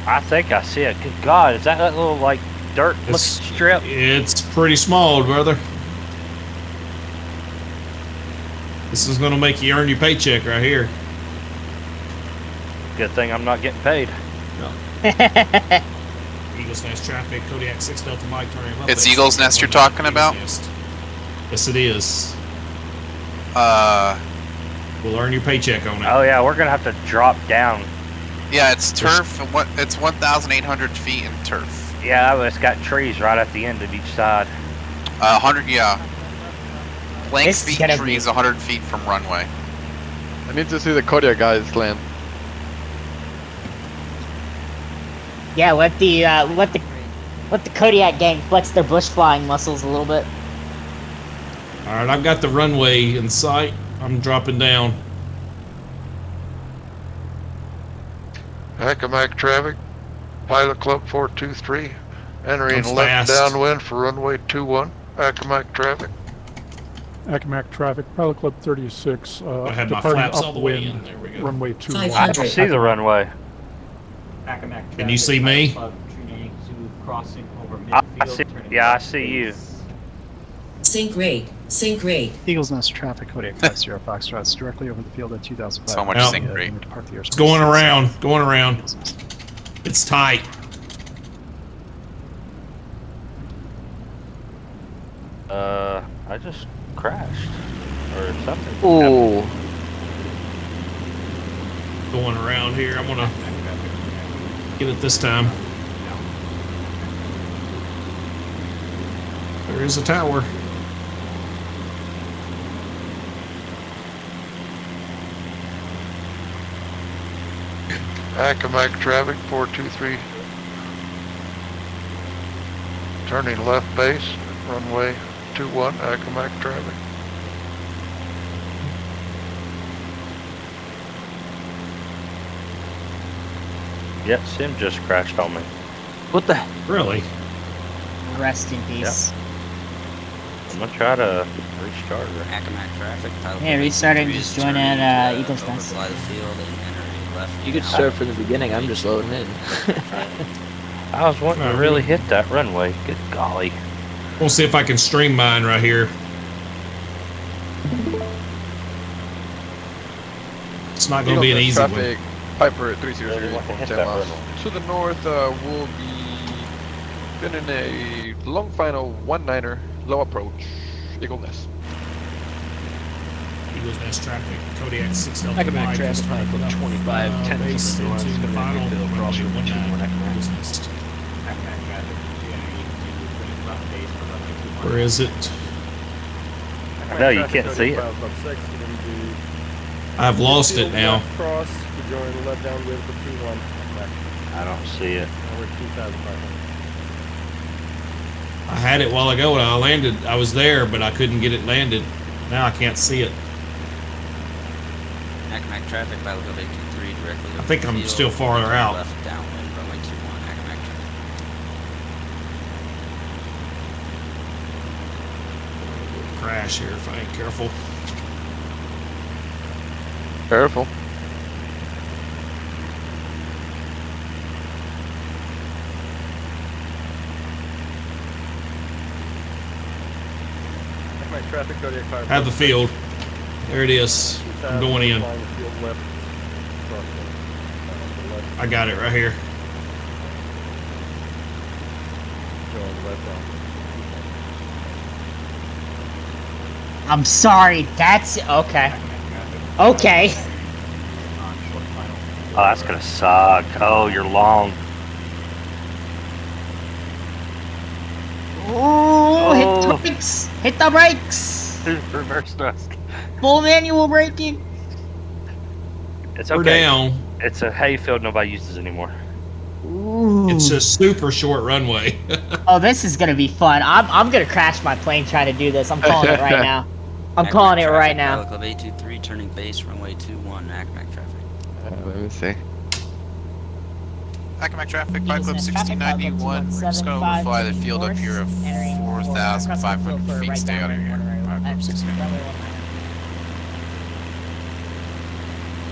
I think I see it. Good God, is that little like dirt strip? It's pretty small, brother. This is gonna make you earn your paycheck right here. Good thing I'm not getting paid. No. Eagles Nest traffic, Kodiak 6 Delta Mike turning left. It's Eagles Nest you're talking about? Yes, it is. We'll earn your paycheck on it. Oh yeah, we're gonna have to drop down. Yeah, it's turf. It's 1,800 feet in turf. Yeah, but it's got trees right at the end of each side. 100, yeah. Blank This is feet gonna trees, be- 100 feet from runway. I need to see the Kodiak guys land. Yeah, let the Kodiak gang flex their bush flying muscles a little bit. Alright, I've got the runway in sight. I'm dropping down. Accomack traffic, Pilot Club 423, entering Comes left fast. downwind for runway 21. Accomack traffic. Accomack traffic, Pilot Club 36, I had my departing flaps all the way in. upwind, There we go. runway 21. I can see the runway. Can you see me? Crossing over I midfield, see. turning Yeah, I left see you. base. Sync rate. Sync rate. Eagles Nest traffic, Kodiak 50 Foxtrot's directly over the field at 2005. So much Well, sync rate. It's going around, going around. It's tight. I just crashed or something. Ooh. Going around here. I'm gonna get it this time. There is a tower. Accomack traffic 423, turning left base, runway 21. Accomack traffic. Yep, Sim just crashed on me. What the? Really? Rest in peace. I'm gonna try to restart her. Accomack traffic. Pilot Yeah, Club restart and 83 just is join turning at to, Eagles Nest. overfly the field and entering left. You could start from the beginning. I'm just loading in. I was wanting to really hit that runway. Good golly. We'll see if I can stream mine right here. It's not going to be an easy one. Traffic, Piper 300 Really want to hit 10 that miles. runway. To the north, we'll be in a long final 19er, low approach, Eagle Nest. Eagles Nest traffic, Kodiak 6 Delta Accomack Mike traffic, is Pilot Club up, 25, 10 base from the north, into it's the gonna be final, midfield, runway crossing 19, 21 Accomack. Eagles Nest. Accomack traffic, 382, turning left base for runway 21. Where is it? No, you can't see it. I've lost it now. Cross to join left downwind for 21. I don't see it. We're 2,500. I had it a while ago and I landed. I was there, but I couldn't get it landed. Now I can't see it. Accomack traffic. Pilot Club 823 directly. I think I'm still farther out. Left downwind, runway 21. Accomack traffic. Crash here if I ain't careful. Careful. Accomack traffic, Kodiak 5. Have the field. There it is. I'm going in. Flying the field left. Crossing. Left, I got it right here. going left down. I'm sorry, that's okay. Okay. Oh, that's gonna suck. Oh, you're long. Ooh, hit the brakes! Hit the brakes! Reverse thrust. Full manual braking. It's We're okay. down. It's a hayfield nobody uses anymore. Ooh. It's a super short runway. Oh, this is gonna be fun. I'm gonna crash my plane trying to do this. I'm calling it right now. I'm Acmac calling it traffic, right now. Pilot Club 823 turning base runway 21, Acmac traffic. Let me see. Acmac traffic, Pilot Club 1691. We're just going to overfly the field up here at 4,500 feet. Stay out of here. Pilot Club 1691.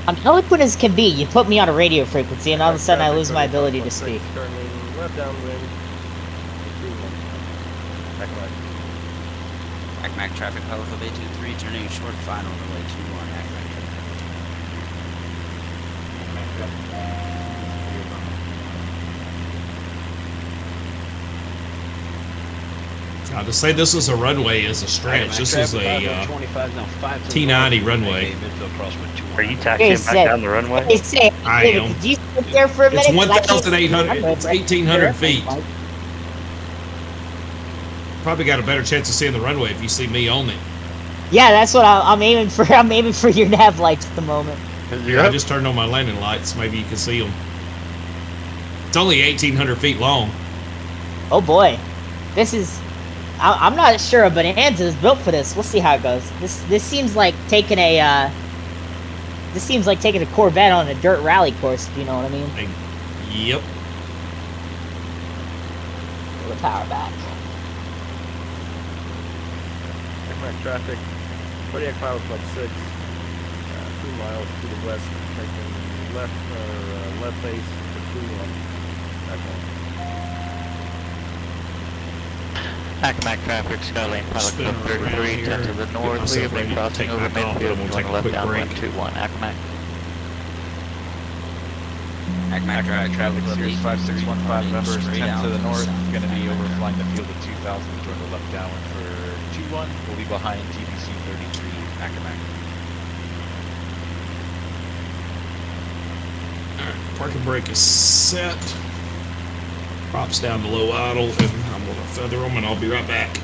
I'm eloquent as can be. You put me on a radio frequency, and all of a sudden I lose my ability to speak. Turning left downwind. Acmac traffic, Pilot Club 823 turning short final runway 21, Acmac traffic. Now, to say this is a runway is a stretch. This is a T90 runway. Are you taxiing back down the runway? Hey, say, I am. did you sit there for a minute? It's 1,800. It's 1,800 feet. Probably got a better chance of seeing the runway if you see me on it. Yeah, that's what I'm aiming for. I'm aiming for your nav lights at the moment. I just turned on my landing lights. Maybe you can see them. It's only 1,800 feet long. Oh boy, this is. I'm not sure a Bonanza is built for this. We'll see how it goes. This seems like taking a. This seems like taking a Corvette on a dirt rally course. If you know what I mean. Yep. Pull the power back. Acmac traffic, Kodiak Pilot Club 6, 2 miles to the west, making left base to 21. Acmac traffic, Skylane Pilot Club 33, 10 to the north. We have been crossing over midfield, going left downwind 21, Acmac. Acmac traffic, Series 5615 members, 10 to the north. Going to be overflying the field at 2,000, join the left downwind for 21. We'll be behind TPC 33, Acmac. Alright, parking brake is set. Props down to low idle, and I'm going to feather them, and I'll be right back.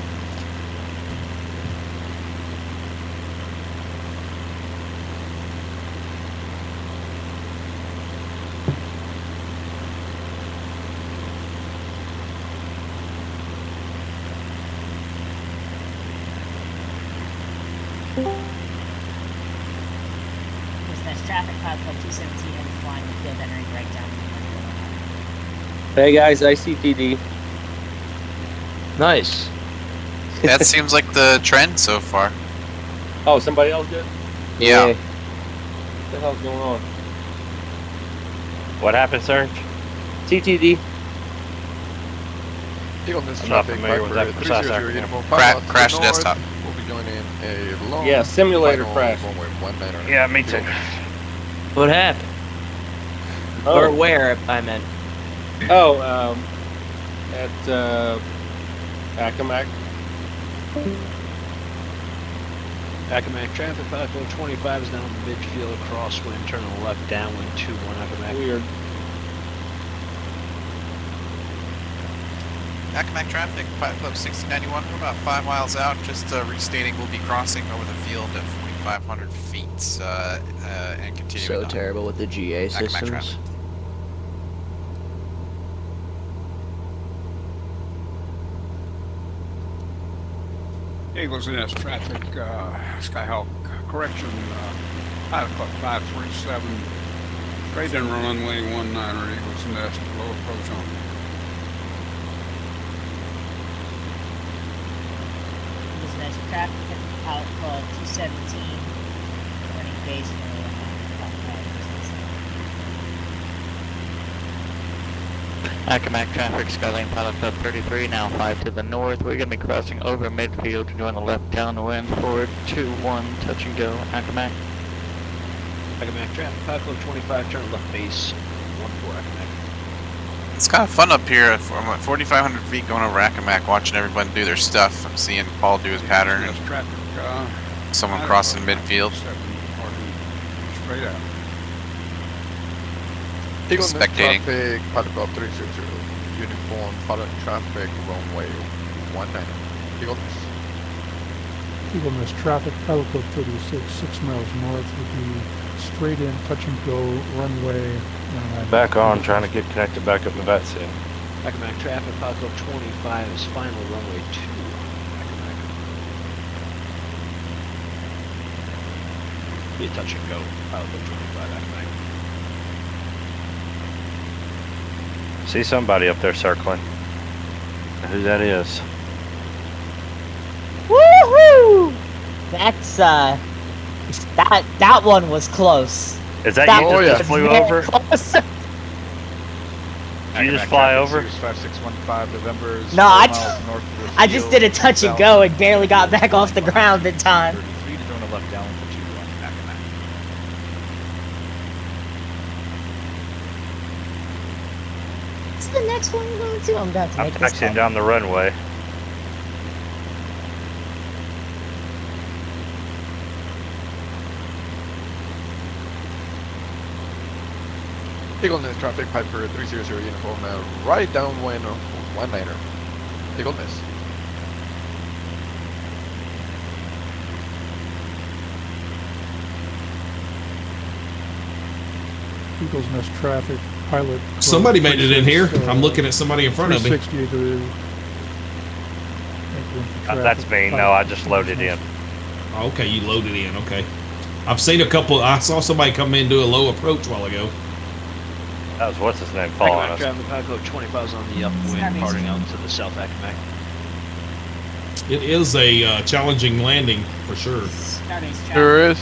Business traffic, Pilot Club 217, and flying the field entering right down. Hey guys, ICTD. Nice. That seems like the trend so far. Oh, somebody else did? Yeah. What the hell's going on? What happened, Serge? TTD. Eagle Miss I'm not traffic, familiar with that Viper precise 300 acronym. uniform. Crash desktop. We'll be joining a long Yeah, simulator final crash. runway 19. Yeah, me too. What happened? Oh. Or where, I meant. Oh, at Acmac. Acmac traffic, Pilot Club 25 is now in the midfield, crosswind, turning left downwind 21 Acmac. Weird. Acmac traffic, Pilot Club 1691. We're about 5 miles out. Just restating, we'll be crossing over the field at 4,500 feet and continuing So on. terrible with the GA Acmac systems. traffic. Eagles Nest traffic, Skyhawk correction, Pilot Club 537, straight in runway 19 Eagles Nest, low approach on. Business traffic, Pilot Club 217, turning base for Acmac traffic, Skylane Pilot Club 33, now 5 to the north. We're going to be crossing over midfield to join the left downwind for 2-1, touch and go, Acmac. Acmac traffic, Pilot Club 25, turn left base, 14 Acmac. It's kind of fun up here at 4,500 feet going over Acmac, watching everybody do their stuff. I'm seeing Paul do his pattern. And someone crossing midfield. straight out. Eagle Nest Spectating. traffic, Pilot Club 300, uniform, pilot traffic, runway 19. Eagle Nest. Eagle Nest traffic, Pilot Club 36, 6 miles north would be straight in, touch and go, runway. Back on, trying to get connected back up to that scene. Accomac traffic, Pilot Club 25 is final runway 2. Accomac. Be a touch and go, Pilot Club 25, Accomac. See somebody up there circling. Who that is? Woohoo! That's that one was close. Is that you that just flew over? Close. Did you just fly over? 5615 November. No, I just did a touch and go and barely got back off the ground in time. 33 to join a left downwind for 21, Accomac. What's the next one we're going to? I'm about to I'm make this taxiing call. down the runway. Eagle Nest traffic, Piper 300, uniform, right downwind of 19er. Eagle Nest. Eagles Nest traffic, Pilot Club Somebody made it in here. 36, I'm looking at somebody in front of me. 368 That's me. No, I just loaded in. Okay, you loaded in. Okay. I've seen a couple. I saw somebody come in and do a low approach a while ago. That was what's his name following Accomac us. traffic, Pilot Club 25 is on the upwind, parting out to the south, Accomac. It is a challenging landing for sure. There is.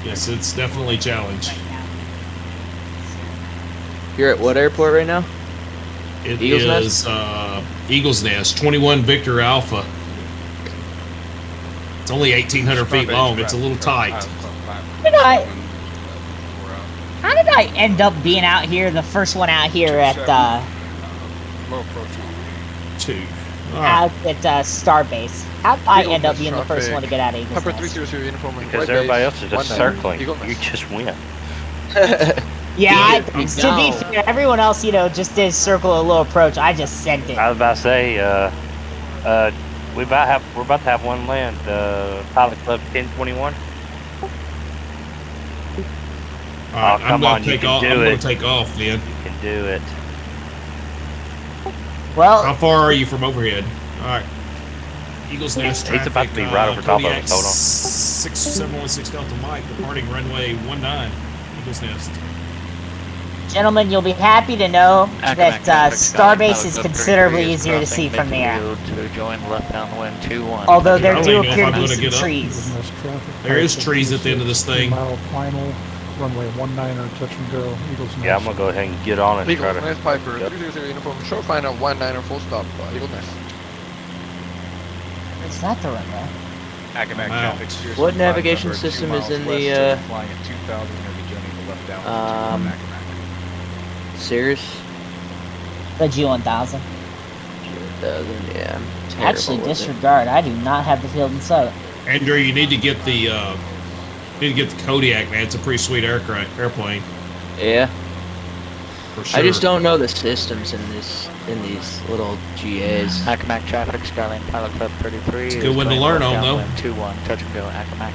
Yes, it's definitely a challenge. You're at what airport right now? It Eagles is Eagles Nest, 21 Victor Alpha. It's only 1,800 feet long. It's a little tight. How did I end up being out here, the first one out here at Starbase? How did I end up being the first one to get out of Eagles Piper Nest? 300, uniform, Because everybody else is just 19er. circling. Eagle You Nest. just went. Yeah, to be fair, everyone else, just did circle a little approach. I just sent it. I was about to say, we're about to have one land. Pilot Club 1021. All right, come I'm on, you going can do to it. take off then. You can do it. Well, how far are you from overhead? All right. Eagles Nest traffic. He's about to be right over top of Kodiak us. Hold on. 6716 Delta Mike, departing runway 19. Eagles Nest. Gentlemen, you'll be happy to know Accomac that traffic, Skyline Starbase Pilot is Club considerably 33 is easier to see crossing from the air. midfield to join left downwind 21. Although there I do don't even appear know to if be I'm some gonna get up. trees. Eagles Nest traffic, There is Pilot Club trees at the end of this 36, thing. mile final, runway 19er, touch and go, Eagles Nest. Yeah, I'm gonna go ahead and get on and try Eagle to. Nest, Piper 300, uniform, short final 19er, full stop, Eagle Nest. Is that the runway? Accomac Wow. traffic. Sears What 15 navigation number, 2 system is miles in west, the, flying at 2000, we're going to be joining the left downwind to Accomac. Cirrus? The G1000. Yeah. I'm terrible Actually, with it. disregard. I do not have the field in sight. Andrew, you need to get the Kodiak, man. It's a pretty sweet airplane. Yeah. For sure. I just don't know the systems in these little GAs. Accomac traffic, Skyline Pilot Club 33. It's a good one to learn on, though. 21, touch and go, Accomac.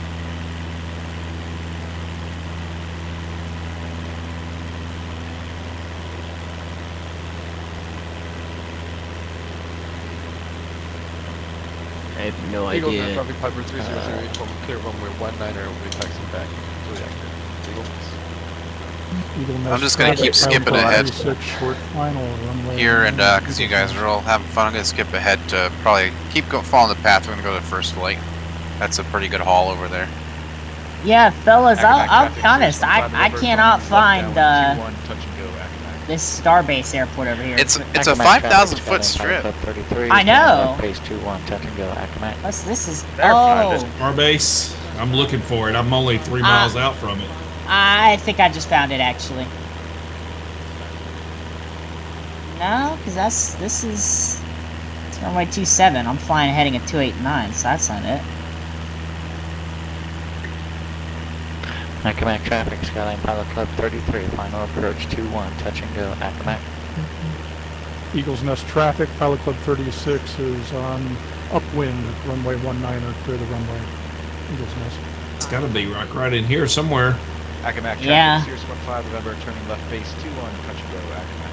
I have no Eagle Nest idea. traffic, Piper 300, uniform, clear runway 19er, will be taxiing back to the actor. Eagle Nest. Eagle Nest I'm just gonna keep traffic, skipping Pilot ahead 36, short final, runway here, and 19er, because you Eagles guys Nest. are all having fun, I'm gonna skip ahead to probably following the path. We're gonna go to the first flight. That's a pretty good haul over there. Yeah, fellas, Accomac I'll be traffic, honest. 615 I November, cannot joining find left downwind 21, touch and go, Accomac. this Starbase airport over here. It's a Accomac 5,000 traffic, foot Skyline Pilot strip. Club 33. I know. Phase 21, touch and go, Accomac. This is. They're fine, Oh, just- Starbase. I'm looking for it. I'm only 3 miles out from it. I think I just found it actually. No, because this is. It's runway 27. I'm flying heading at 289, so that's not it. Accomack traffic, Skyline Pilot Club 33, final approach 21, touch and go, Accomack. Eagles Nest traffic, Pilot Club 36 is on upwind, runway 19 or clear the runway. Eagles Nest. It's got to be right in here somewhere. Accomack traffic, Yeah. Sirius 15 November, turning left base 21, touch and go, Accomack.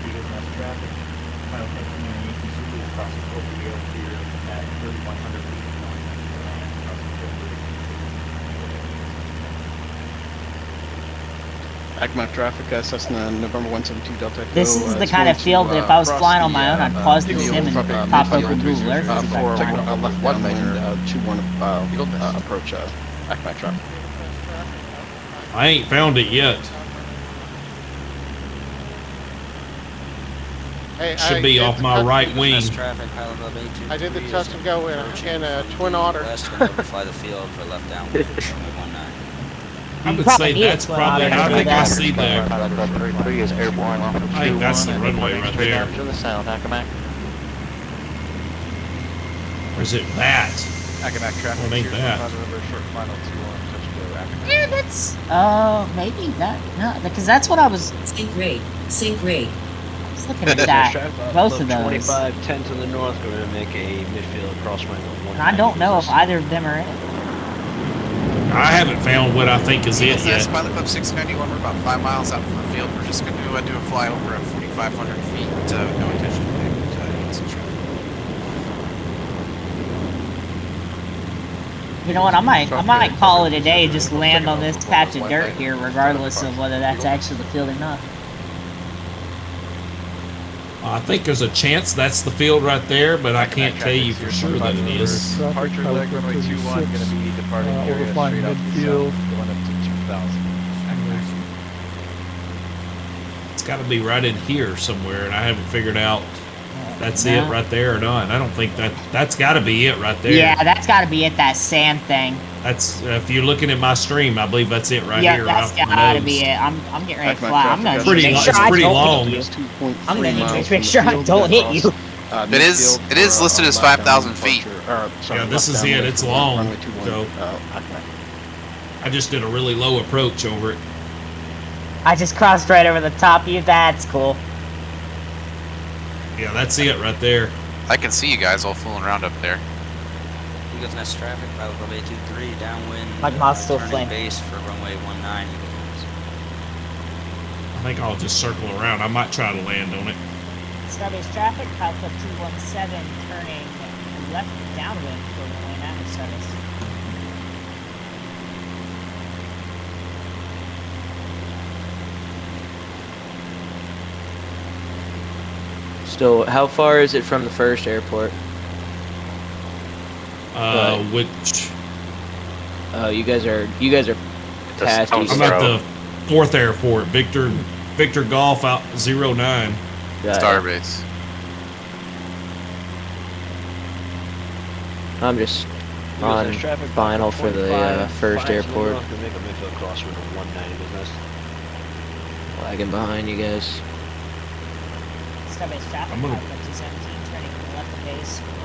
Eagles Nest traffic, final attention in Yankee Zulu across the Scorpio here at 3,100 feet. Accomack traffic, Cessna November 172 Delta Echo. This is the kind of field that if I was flying on my own, I'd pause the sim and pop open Google Earth. Taking a left downwind, 21 approach Accomack traffic. I ain't found it yet. Hey, Should be off my right wing. I did the touch and go in a Twin Otter. Notify the field for left downwind, runway 19. I would say that's probably. I think I see there. Pilot Club 33 is airborne off of 21. I think that's the runway right Straight there. down to the sound, Accomack. Or is it that? Accomack traffic, Well, it ain't Sirius that. 15 November, short final 21, touch and go, Accomack. Yeah, that's maybe that. No, because that's what I was. Sync rate. Sync rate. I was looking at that. Both of those. 25, 10 to the north. We're going to make a midfield cross runway 19. And I don't know if either of them are in. I haven't found what I think is it Eagles Nest, yet. Pilot Club 691, we're about 5 miles out from the field. We're just going to do a flyover at 4,500 feet. No intention to make You know what? I might call it a day. Just land on this patch of dirt here, regardless of whether that's actually the field or not. I think there's a chance that's the field right there, but I can't tell you for sure that it is. Departure leg runway 21, going to be departing area overflying straight out to midfield. south, going up to 2,000. Accomack. It's got to be right in here somewhere, and I haven't figured out if that's it right there or not. I don't think that's got to be it right there. Yeah, that's got to be it. That sand thing. That's if you're looking at my stream, I believe that's it right Yeah, here. that's right off my gotta nose. be it. I'm getting ready to fly. I'm gonna Pretty make long- sure it's I pretty don't long. hit you. I'm gonna need to make sure I don't hit you. It is listed as 5,000 feet. Yeah, this is it. It's long. So I just did a really low approach over it. I just crossed right over the top of you. That's cool. Yeah, that's it right there. I can see you guys all fooling around up there. Eagles Nest traffic, Pilot Club 823, downwind. Like mouse still turning flame. base for runway 19, Eagles Nest. I think I'll just circle around. I might try to land on it. Starbase traffic, Pilot Club 217, turning left downwind for runway 9 Starbase. So, how far is it from the first airport? Which? You guys are past I'm East. at the 4th airport. Victor Golf out 09. Starbase. I'm just on final for the first airport. Make a midfield cross runway 19. Lagging behind you guys. Starbase traffic, I'm gonna- Pilot Club 217, turning left of base for runway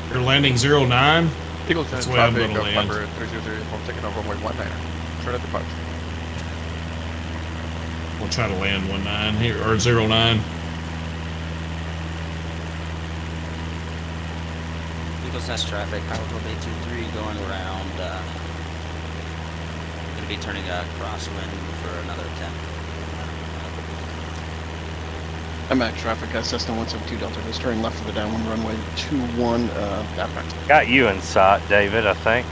8. You're landing 09? Eagles That's Nest the way I'm traffic, gonna land. Piper 303 from taking off runway 19. Straight at departure. We'll try to land 19 here, or 09. Eagles Nest traffic, Pilot Club 823, going around. Going to be turning crosswind for another 10. Accomack traffic, Cessna 172 Delta is turning left for the downwind runway 21. Got you in sight, David, I think.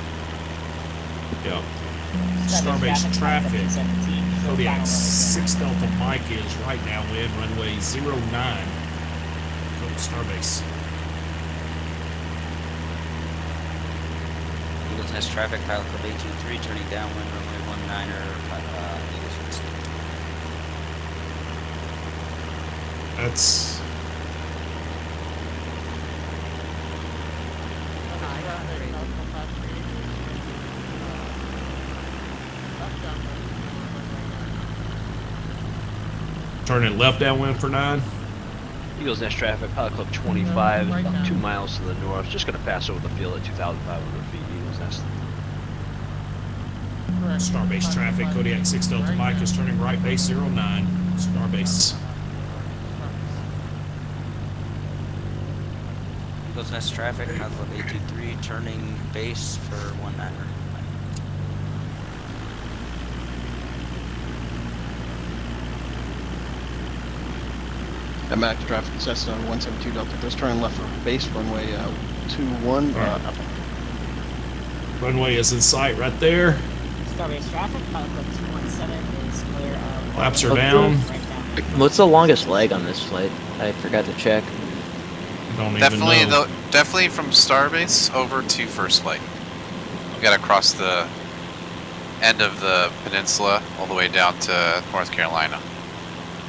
Yeah. Starbase traffic. Kodiak 6 Delta Mike is right now in runway 09. Go to Starbase. Eagles Nest traffic, Pilot Club 823, turning downwind, runway 19 Eagles Nest. That's turning left downwind for 9. Eagles Nest traffic, Pilot Club 25, about 2 miles to the north. Just going to pass over the field at 2,500 feet, Eagles Nest. Starbase traffic, Kodiak 6 Delta Mike is turning right base 09. Starbase. Eagles Nest traffic, Pilot Club 823, turning base for 19er. Max traffic, Cessna 172 Delta Coast, turning left for base, runway 21. Runway is in sight right there. Starbase traffic, Pilot Club 217 is clear of... Flaps are down. What's the longest leg on this flight? I forgot to check. Definitely from Starbase over to first flight. We gotta cross the end of the peninsula all the way down to North Carolina.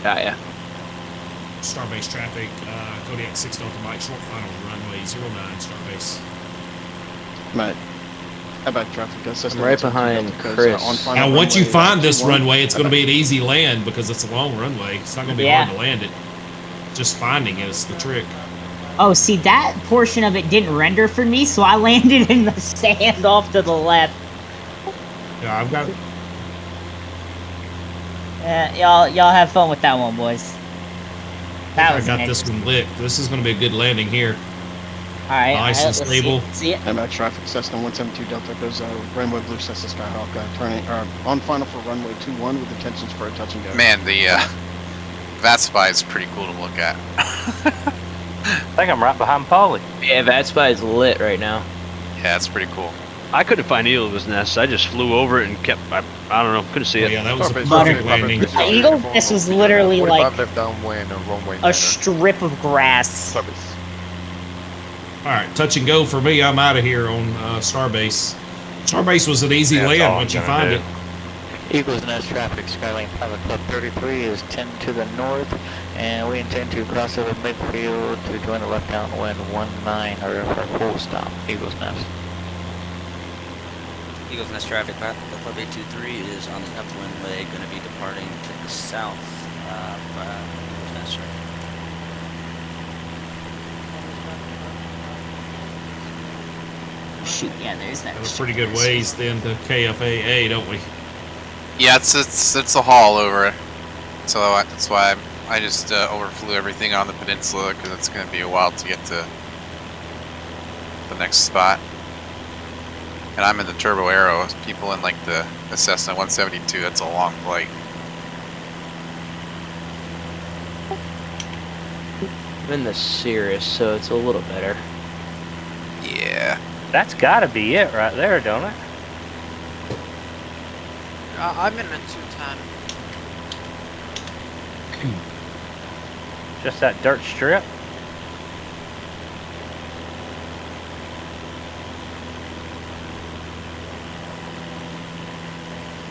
Yeah. Starbase traffic, Kodiak 6 Delta Mike, short final runway 09, Starbase. Matt, back traffic. I'm right behind Chris. Now, once you find this runway, it's going to be an easy land because it's a long runway. It's not going to be hard to land it. Just finding it is the trick. Oh, see, that portion of it didn't render for me, so I landed in the sand off to the left. Yeah, I've got... Y'all have fun with that one, boys. I got this one lit. This is going to be a good landing here. Alright, nice and stable. See it. Max traffic, Cessna 172 Delta goes Rainbow Blue Cessna Skyhawk, turning on final for runway 21 with intentions for a touch and go. Man, the VAT Spy is pretty cool to look at. I think I'm right behind Paulie. Yeah, VAT Spy is lit right now. Yeah, it's pretty cool. I couldn't find Eagles Nest. I just flew over it and kept. I don't know. Couldn't see it. Yeah, that was a perfect landing. Eagles Nest was literally like left downwind and runway a strip of grass. All right, touch and go for me. I'm out of here on Starbase. Starbase was an easy land once you find it. Eagles Nest traffic, Skyline Pilot Club 33 is 10 to the north, and we intend to cross over midfield to join the left downwind 19 or for full stop. Eagles Nest. Eagles Nest traffic, Pilot Club 823 is on the upwind leg, going to be departing to the south. Eagles Nest traffic. Shoot, yeah, there's that. That's a pretty good ways then to KFAA, don't we? Yeah, it's a haul over. So that's why I just overflew everything on the peninsula because it's going to be a while to get to the next spot. And I'm in the Turbo Arrow. People in like the Cessna 172. That's a long flight. I'm in the Cirrus, so it's a little better. Yeah. That's gotta be it right there, don't it? I'm in a 210. Just that dirt strip?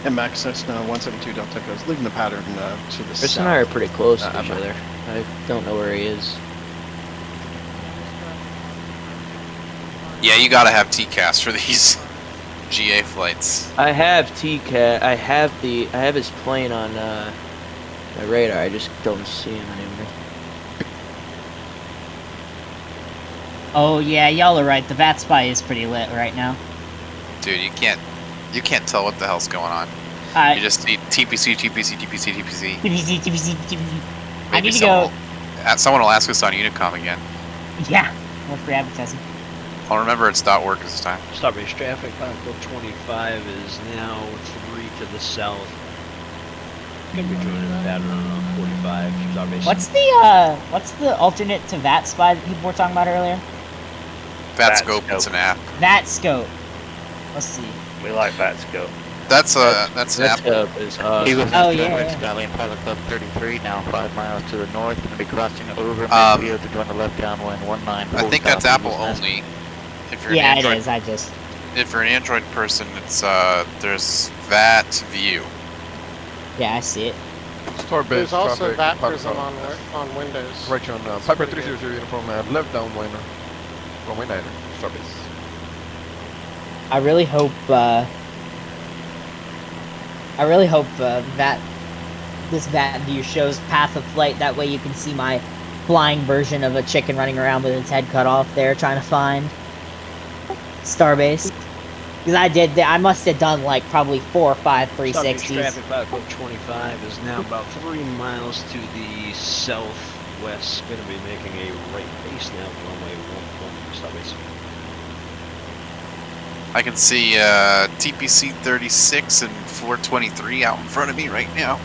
And Max Cessna 172 Delta goes leaving the pattern to the Chris south. and I are pretty close to each other. I don't know where he is. Yeah, you gotta have TCAS for these GA flights. I have TCAT. I have his plane on my radar. I just don't see him anymore. Oh yeah, y'all are right. The VAT Spy is pretty lit right now. Dude, you can't tell what the hell's going on. You just see TPC, TPC, TPC, TPC. TPC. I need to go. Someone will ask us on Unicom again. Yeah, more free advertising. I'll remember it's .work this time. Starbase traffic, Pilot Club 25 is now 3 to the south. Gonna be joining the pattern on 45. Starbase. What's the alternate to VAT Spy that people were talking about earlier? VAT Scope, it's an app. VAT Scope. Let's see. We like VAT Scope. That's an app. Is, yeah. Skyline Pilot Club 33 now 5 miles to the north. Going to be crossing over midfield to join the left downwind 19. I think that's Apple only. If you're an Android, it is. If you're an Android person, it's there's VAT View. Yeah, I see it. There's also VAT Prism on Windows. Right on Piper 300 uniform left downwind. Runway 9, Starbase. I really hope that this VAT view shows path of flight. That way you can see my flying version of a chicken running around with its head cut off there, trying to find Starbase. Because I must have done like probably 4 or 5 Starbase 360s. traffic, Pilot Club 25 is now about 3 miles to the southwest. Going to be making a right base now, runway 11, Starbase. I can see TPC 36 and 423 out in front of me right now.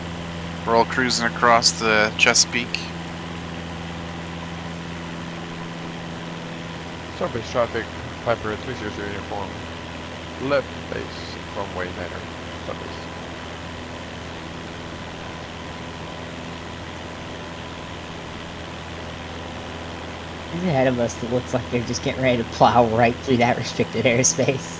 We're all cruising across the Chesapeake. Starbase traffic, Piper 300 uniform. Left base from way 9er. Starbase. Who's ahead of us that looks like they're just getting ready to plow right through that restricted airspace?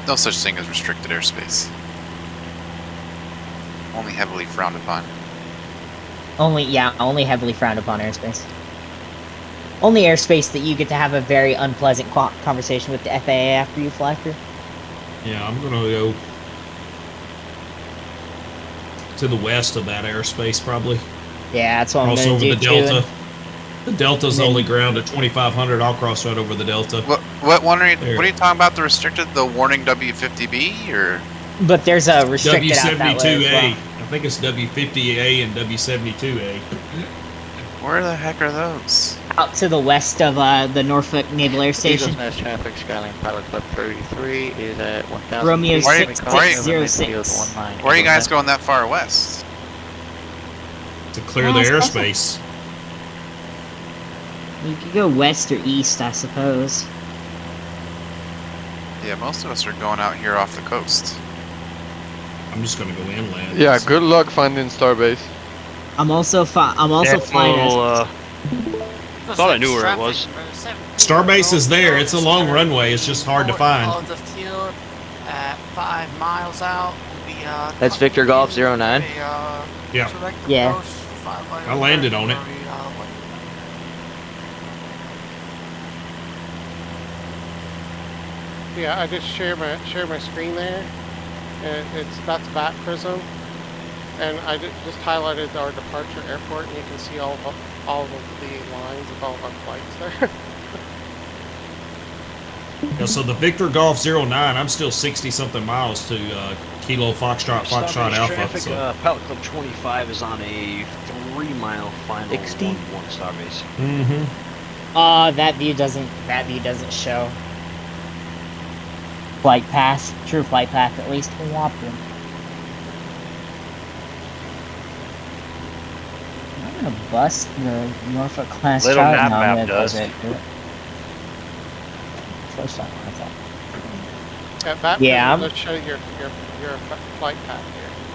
No such thing as restricted airspace. Only heavily frowned upon. Only heavily frowned upon airspace. Only airspace that you get to have a very unpleasant conversation with the FAA after you fly through. Yeah, I'm gonna go to the west of that airspace, probably. Yeah, that's what I'm Cross gonna over do the Delta. too. The Delta's only ground at 2,500. I'll cross right over the Delta. What one are you? What are you talking about? The restricted, the warning W50B, or? But there's a restricted out that way as W72A. well. I think it's W50A and W72A. Where the heck are those? Out to the west of the Norfolk Naval Air Station. Eagles Nest traffic, Skyline Pilot Club 33 is at 1,000. Romeo Why 6606. Where are you guys going that far west? To clear the airspace. You could go west or east, I suppose. Yeah, most of us are going out here off the coast. I'm just gonna go inland. Yeah, good luck finding Starbase. I'm also flying. Thought I knew where it was. Starbase is there. It's a long runway. It's just hard to find. Of the field at 5 miles out. That's Victor Golf 09. Yeah. Yeah. I landed on it. Yeah, I just share my screen there, and that's Bat Prism, and I just highlighted our departure airport, and you can see all of the lines of all of our flights there. Yeah, so the Victor Golf 09, I'm still 60-something miles to Kilo Foxtrot Alpha. Traffic, So. Pilot Club 25 is on a 3-mile final 1-1 Starbase. Mm-hmm. That view doesn't show. Flight path, true flight path at least. Whopping. I'm gonna bust the Norfolk class Little chart. map No, I'm gonna does. close it. Do it. First time, I thought. Yeah, Bat Yeah, Prism does show your flight path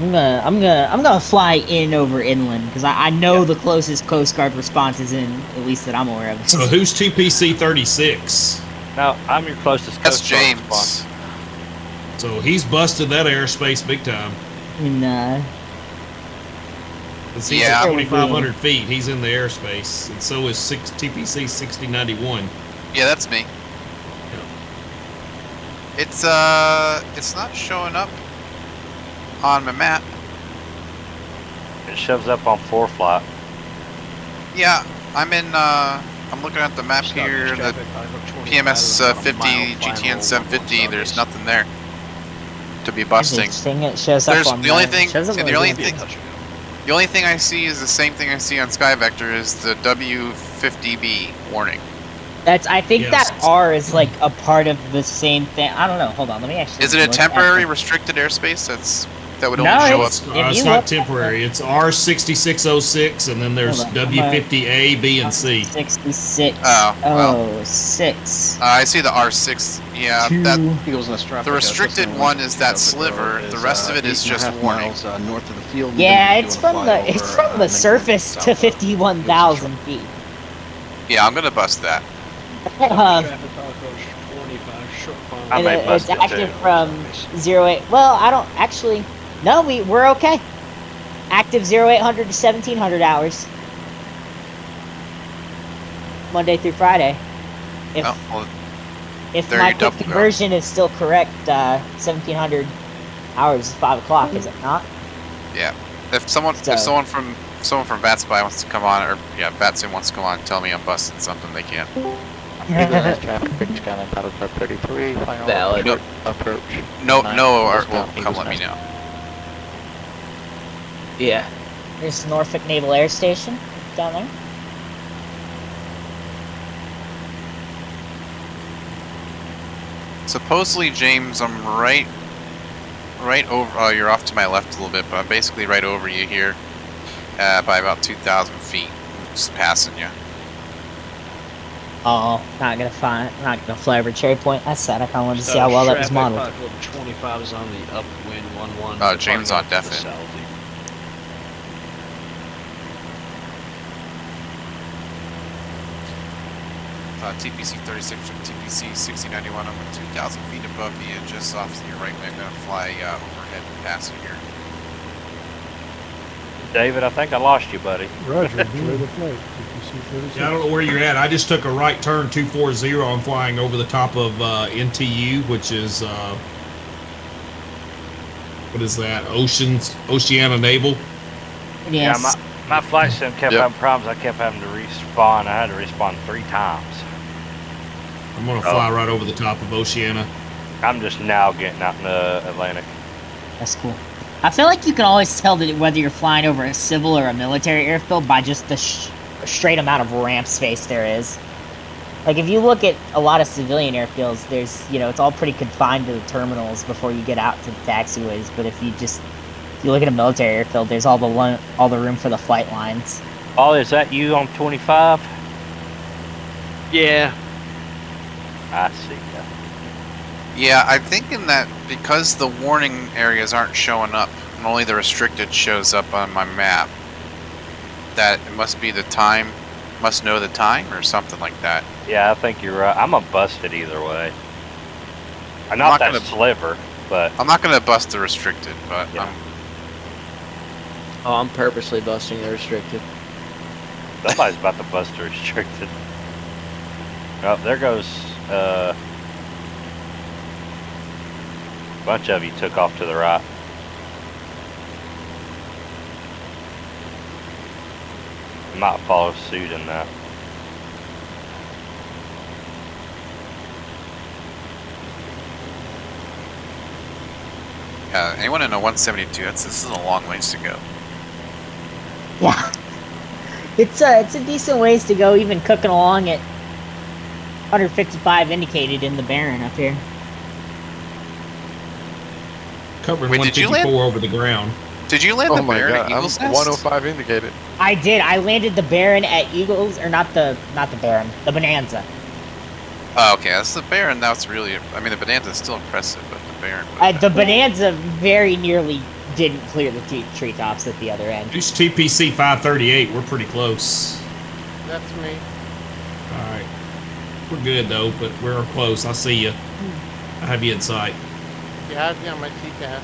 here. I'm gonna fly in over inland because I know the closest Coast Guard response is in, at least that I'm aware of. So who's TPC 36? No, I'm your closest That's Coast Guard James. response. So he's busted that airspace big time. And Cause he's Yeah. at 2,500 feet. He's in the airspace, and so is TPC 6091. Yeah, that's me. It's not showing up on my map. It shows up on 4-flight. Yeah, I'm looking at the map here, the PMS 50, GTN 750, there's nothing there to be busting. interesting. It shows up There's on the only mine. thing, It shows up see, on the only mine. thing I see is the same thing I see on SkyVector is the W50B warning. I think Yes. that R is like a part of the same thing. I don't know. Hold on. Let me actually. Is it a look at temporary the- restricted airspace that would only No, show up? it's- It's you not look- temporary. It's R6606, and then there's Hold on, I'm W50A, B, and C. 66. Oh, well. 06. I see the R6. Yeah, that Eagles Nest traffic. the restricted one is that sliver. The rest of it is just warning. Miles, north of the field. Yeah, it's from the surface to 51,000 feet. Yeah, I'm gonna bust that. I And may bust it's it active too. from 08. Well, I don't actually. No, we're okay. Active 0800 to 1700 hours. Monday through Friday. If Oh, well, if there my you quick double go. conversion is still correct, 1700 hours is 5 o'clock, is it not? Yeah. If someone from Batspy wants to come on, or Batsim wants to come on and tell me I'm busting something, they can. Eagle has traffic, Skyline Paddle Club 33, final Valid. approach. No, 19, or westbound will come Eagles let me Nest. know. Yeah. There's Norfolk Naval Air Station down there. Supposedly, James, I'm right over. Oh, you're off to my left a little bit, but I'm basically right over you here, by about 2,000 feet, just passing you. Oh, not gonna fly over Cherry Point. That's sad. I kind of wanted to see how well that was modeled. Traffic, Pilot Club 25 is on the upwind 11. Oh, James on definite. TPC 36 from TPC 6091. I'm at 2,000 feet above you, and just off to your right. I'm gonna fly overhead and pass you here. David, I think I lost you, buddy. Roger, enjoy the flight. TPC 36. Yeah, I don't know where you're at. I just took a right turn 240. I'm flying over the top of NTU, which is what is that? Oceana Naval. Yes. Yeah, my flight sim kept having problems. I kept having to respawn. I had to respawn 3 times. I'm gonna fly right over the top of Oceana. I'm just now getting out in the Atlantic. That's cool. I feel like you can always tell that whether you're flying over a civil or a military airfield by just the straight amount of ramp space there is. Like, if you look at a lot of civilian airfields, there's, it's all pretty confined to the terminals before you get out to the taxiways. But if you look at a military airfield, there's all the room for the flight lines. Oh, is that you on 25? Yeah. I see. Yeah, I'm thinking that because the warning areas aren't showing up, and only the restricted shows up on my map, that it must be the time, must know the time, or something like that. Yeah, I think you're right. I'm gonna bust it either way. I'm not that sliver, but I'm not gonna bust the restricted, but yeah. I'm purposely busting the restricted. Somebody's about to bust the restricted. Oh, there goes a bunch of you took off to the right. I might follow suit in that. Anyone in a 172? This is a long ways to go. Yeah. It's a decent ways to go, even cooking along at 155 indicated in the Barren up here. Covering Wait, did you 154 land? over the ground. Did you land Oh the my Baron god, at I'm Eagles Nest? 105 indicated. I did. I landed the Baron at Eagles, or not the Baron, the Bonanza. Oh, okay, that's the Baron. That's really. I mean, the Bonanza is still impressive, but the Baron. The Bonanza very nearly didn't clear the treetops at the other end. Who's TPC 538? We're pretty close. That's me. All right, we're good though, but we're close. I see you. I have you in sight. You have me on my TCAS.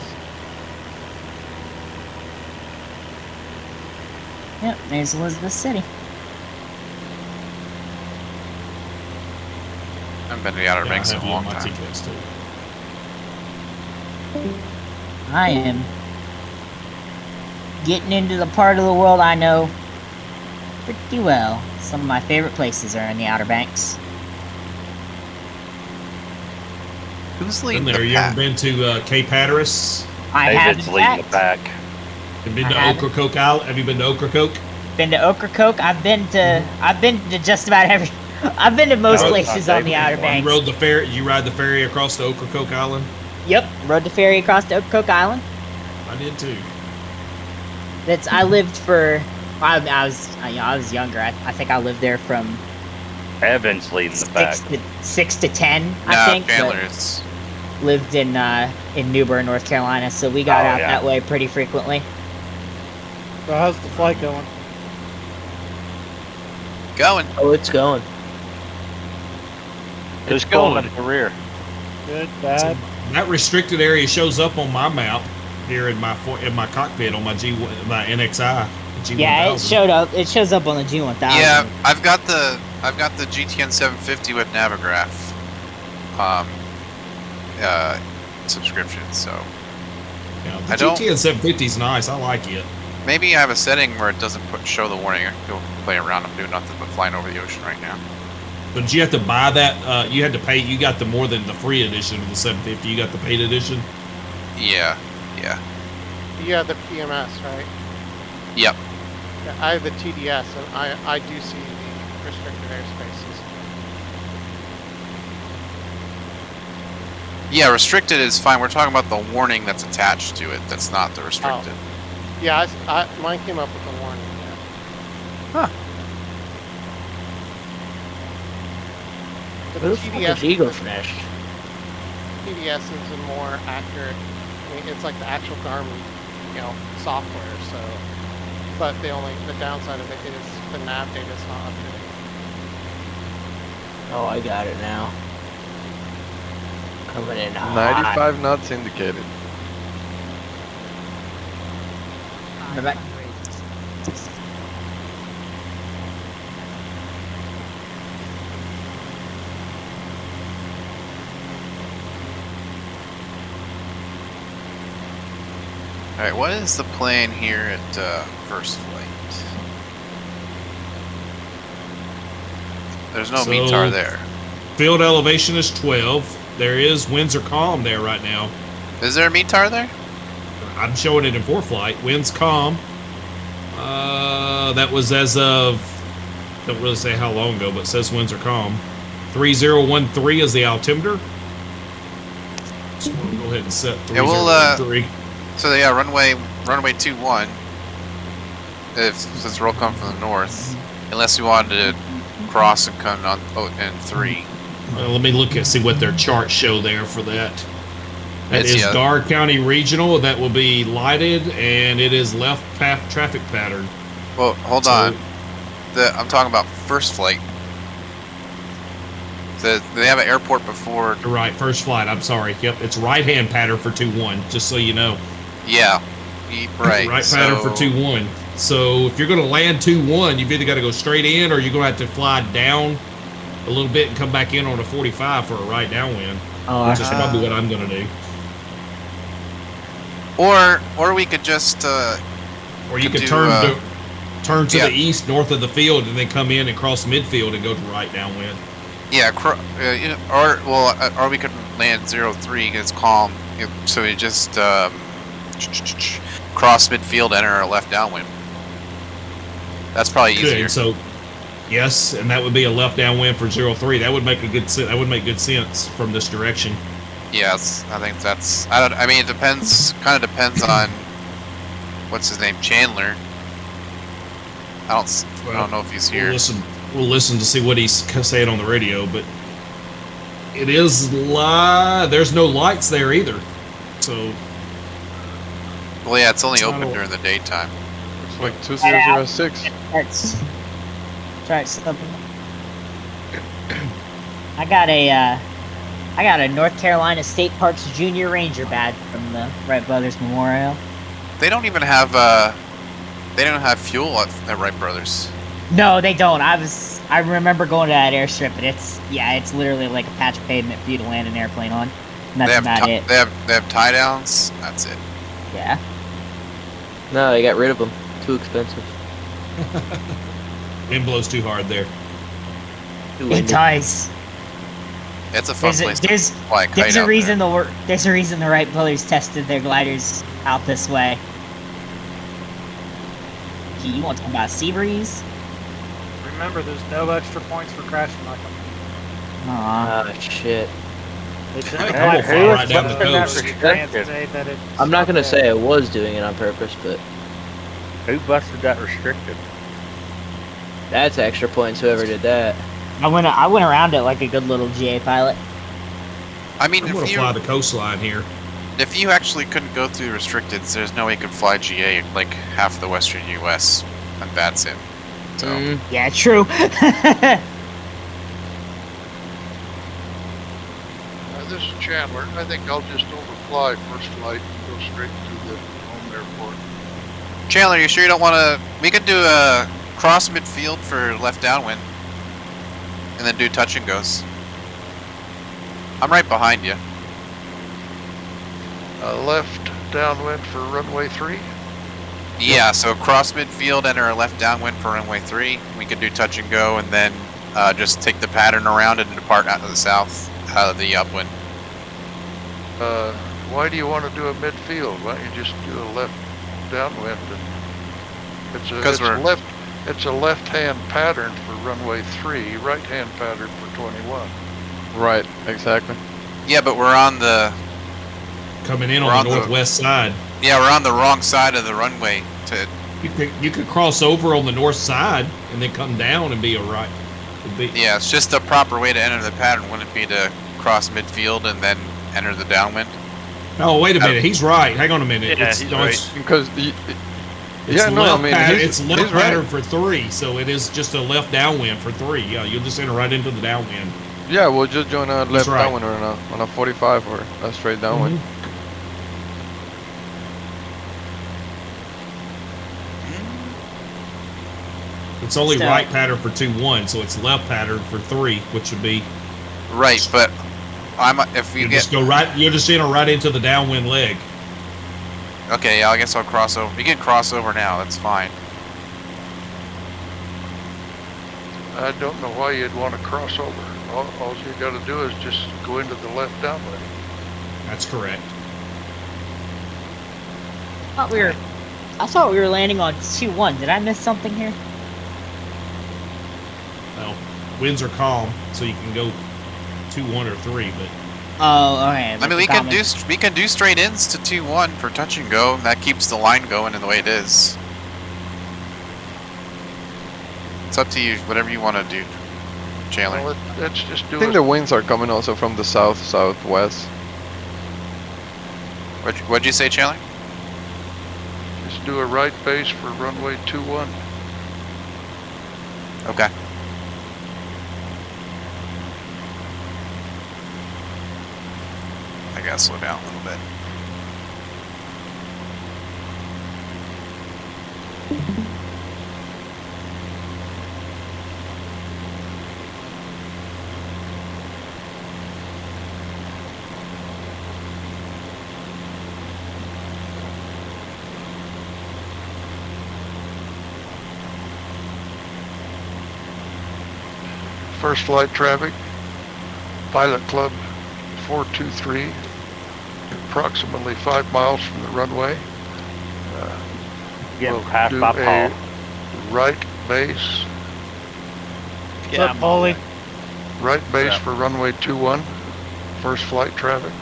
Yep, there's Elizabeth City. I haven't been to the Outer Banks in a long time. I am getting into the part of the world I know pretty well. Some of my favorite places are in the Outer Banks. Who's Been leading there? the You pack? ever been to Cape Hatteras? I have, David's in leading the fact. pack. Have been to Ocracoke Island? Have you been to Ocracoke? Been to Ocracoke. I've been to just about every. I've been to most places on the Outer Banks. You rode the ferry. You ride the ferry across to Ocracoke Island? Yep, rode the ferry across to Ocracoke Island. I did too. I lived for. I was younger. I think I lived there from Evan's leading the pack. 6 to 10. No, I think. Chandler but is. lived in Newburgh, North Carolina, so we got out that way pretty frequently. So how's the flight going? Going. Oh, it's going. Who's going at the rear? Good, bad. That restricted area shows up on my map here in my cockpit on my NXI. G1000. Yeah, it showed up. It shows up on the G1000. Yeah, I've got the GTN 750 with Navigraph subscription, so Yeah, the GTN 750 is nice. I like it. Maybe I have a setting where it doesn't show the warning. I can go play around. I'm doing nothing but flying over the ocean right now. But did you have to buy that? You had to pay. You got the more than the free edition of the 750. You got the paid edition. Yeah. You have the PMS, right? Yep. Yeah, I have the TDS, and I do see the restricted airspaces. Yeah, restricted is fine. We're talking about the warning that's attached to it. That's not the restricted. Oh. Yeah, mine came up with a warning. Yeah. Huh. But Who the the fuck TDS is Eagle Flash? TDS is a more accurate. I mean, it's like the actual Garmin, software. So, but the downside of it is the nav data is not up to date. Oh, I got it now. Coming in hot. 95 knots indicated. Right. Alright, what is the plan here at first flight? There's no METAR there. Field elevation is 12. There is winds are calm there right now. Is there a METAR there? I'm showing it in ForeFlight. Winds calm. That was as of, don't really say how long ago, but it says winds are calm. 3013 is the altimeter. So we'll go ahead and set 3013. So yeah, runway 21. Since we're all coming from the north, unless we wanted to cross and come on in 3. Well, let me look and see what their charts show there for that. That It's, is yeah. Dar County Regional. That will be lighted, and it is left path traffic pattern. Well, hold on. I'm talking about first flight. They have an airport before. You're right, first flight. I'm sorry. Yep, it's right-hand pattern for 2-1, just so you know. Yeah, right. Right pattern for 2-1. So if you're going to land 2-1, you've either got to go straight in, or you're going to have to fly down a little bit and come back in on a 45 for a right downwind. Oh, which is probably what I'm going to do. Or we could just. Or you could turn to the east, north of the field, and then come in and cross midfield and go to right downwind. Yeah, or we could land 03. It's calm, so we just cross midfield, enter a left downwind. That's probably easier. Good. So, yes, and that would be a left downwind for 03. That would make that would make good sense from this direction. Yes, I think that's. I mean, it depends. Kind of depends on what's his name, Chandler. I don't know if he's here. We'll listen to see what he's saying on the radio, but it is there's no lights there either. So. Well, yeah, it's only open during the daytime. It's like 2006. Try something. I got a North Carolina State Parks Junior Ranger badge from the Wright Brothers Memorial. They don't even have fuel at Wright Brothers. No, they don't. I remember going to that airstrip, and it's literally like a patch of pavement for you to land an airplane on. And that's about it. They have tie downs. That's it. Yeah. No, they got rid of them. Too expensive. Wind blows too hard there. It does. It's a fun place to fly a kite There's a out reason there. there's a reason the Wright brothers tested their gliders out this way. Gee, you want to talk about a sea breeze? Remember, there's no extra points for crashing like them. Aw. Oh, shit. Right down the coast. I'm not going to say I was doing it on purpose, but... Who busted that restricted? That's extra points, whoever did that. I went around it like a good little GA pilot. I mean, I'm going to fly the coastline here. If you actually couldn't go through restricted, there's no way you could fly GA like half the western U.S. and that's it. So Yeah, true. This is Chandler. I think I'll just overfly first flight and go straight to the home airport. Chandler, you sure you don't want to? We could do a cross midfield for left downwind, and then do touch and goes. I'm right behind you. Left downwind for runway 3? Yeah, so cross midfield, enter a left downwind for runway 3. We could do touch and go, and then just take the pattern around and depart out of the south, out of the upwind. Why do you want to do a midfield? Why don't you just do a left downwind? It's a left-hand pattern for runway 3, right-hand pattern for 21. Right, exactly. Yeah, but we're on the... Coming in on the northwest side. Yeah, we're on the wrong side of the runway. You could cross over on the north side and then come down and be a right. Yeah, it's just the proper way to enter the pattern. Wouldn't it be to cross midfield and then enter the downwind? Oh, wait a minute. He's right. Hang on a minute. Yeah, it's, he's no, right. Because it's yeah, no, I mean, it's left right. pattern for 3, so it is just a left downwind for 3. Yeah, you'll just enter right into the downwind. Yeah, we'll just join a left right. downwind or on a 45 or a straight downwind. It's only right pattern for 2-1, so it's left pattern for 3, which would be right. But if you just go right, you'll just enter right into the downwind leg. Okay, yeah, I guess I'll cross over. You can cross over now. That's fine. I don't know why you'd want to cross over. All you got to do is just go into the left downwind. That's correct. I thought we were landing on 2-1. Did I miss something here? Well, winds are calm, so you can go 2-1 or 3, but. Oh, okay. I mean, we can do straight ins to 2-1 for touch and go. That keeps the line going in the way it is. It's up to you. Whatever you want to do, Chandler. Well, let's just do I think it. the winds are coming also from the southwest. What'd you say, Chandler? Just do a right base for runway 21. Okay. I gotta slow down a little bit. First flight traffic, Pilot Club 423, approximately 5 miles from the runway. Getting We'll passed do by a Paul. right base. What's up, Bully? Right base for runway 21, first flight traffic.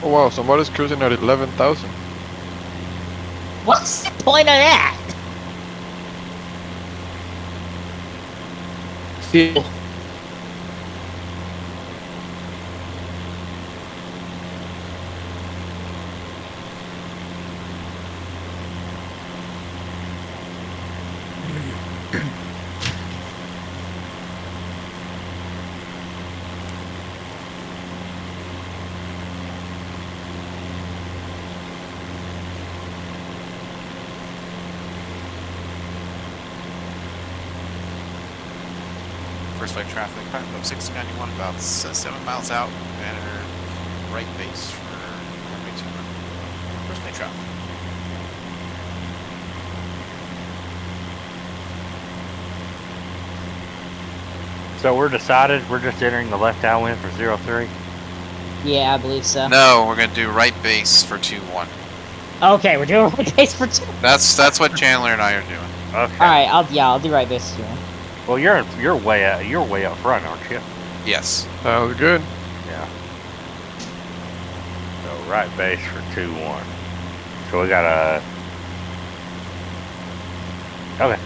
Oh wow, somebody's cruising at 11,000. What's the point of that? Fuel. First flight traffic, Pilot 691, about 7 miles out, and enter right base for runway 21. First flight traffic. So we're decided we're just entering the left downwind for 03? Yeah, I believe so. No, we're gonna do right base for 21. Okay, we're doing right base for 2. That's what Chandler and I are doing. Okay. All right, I'll do right base for 2. Well, you're way up front, aren't you? Yes. That was good. Yeah. So right base for 2-1. So we got a. Okay.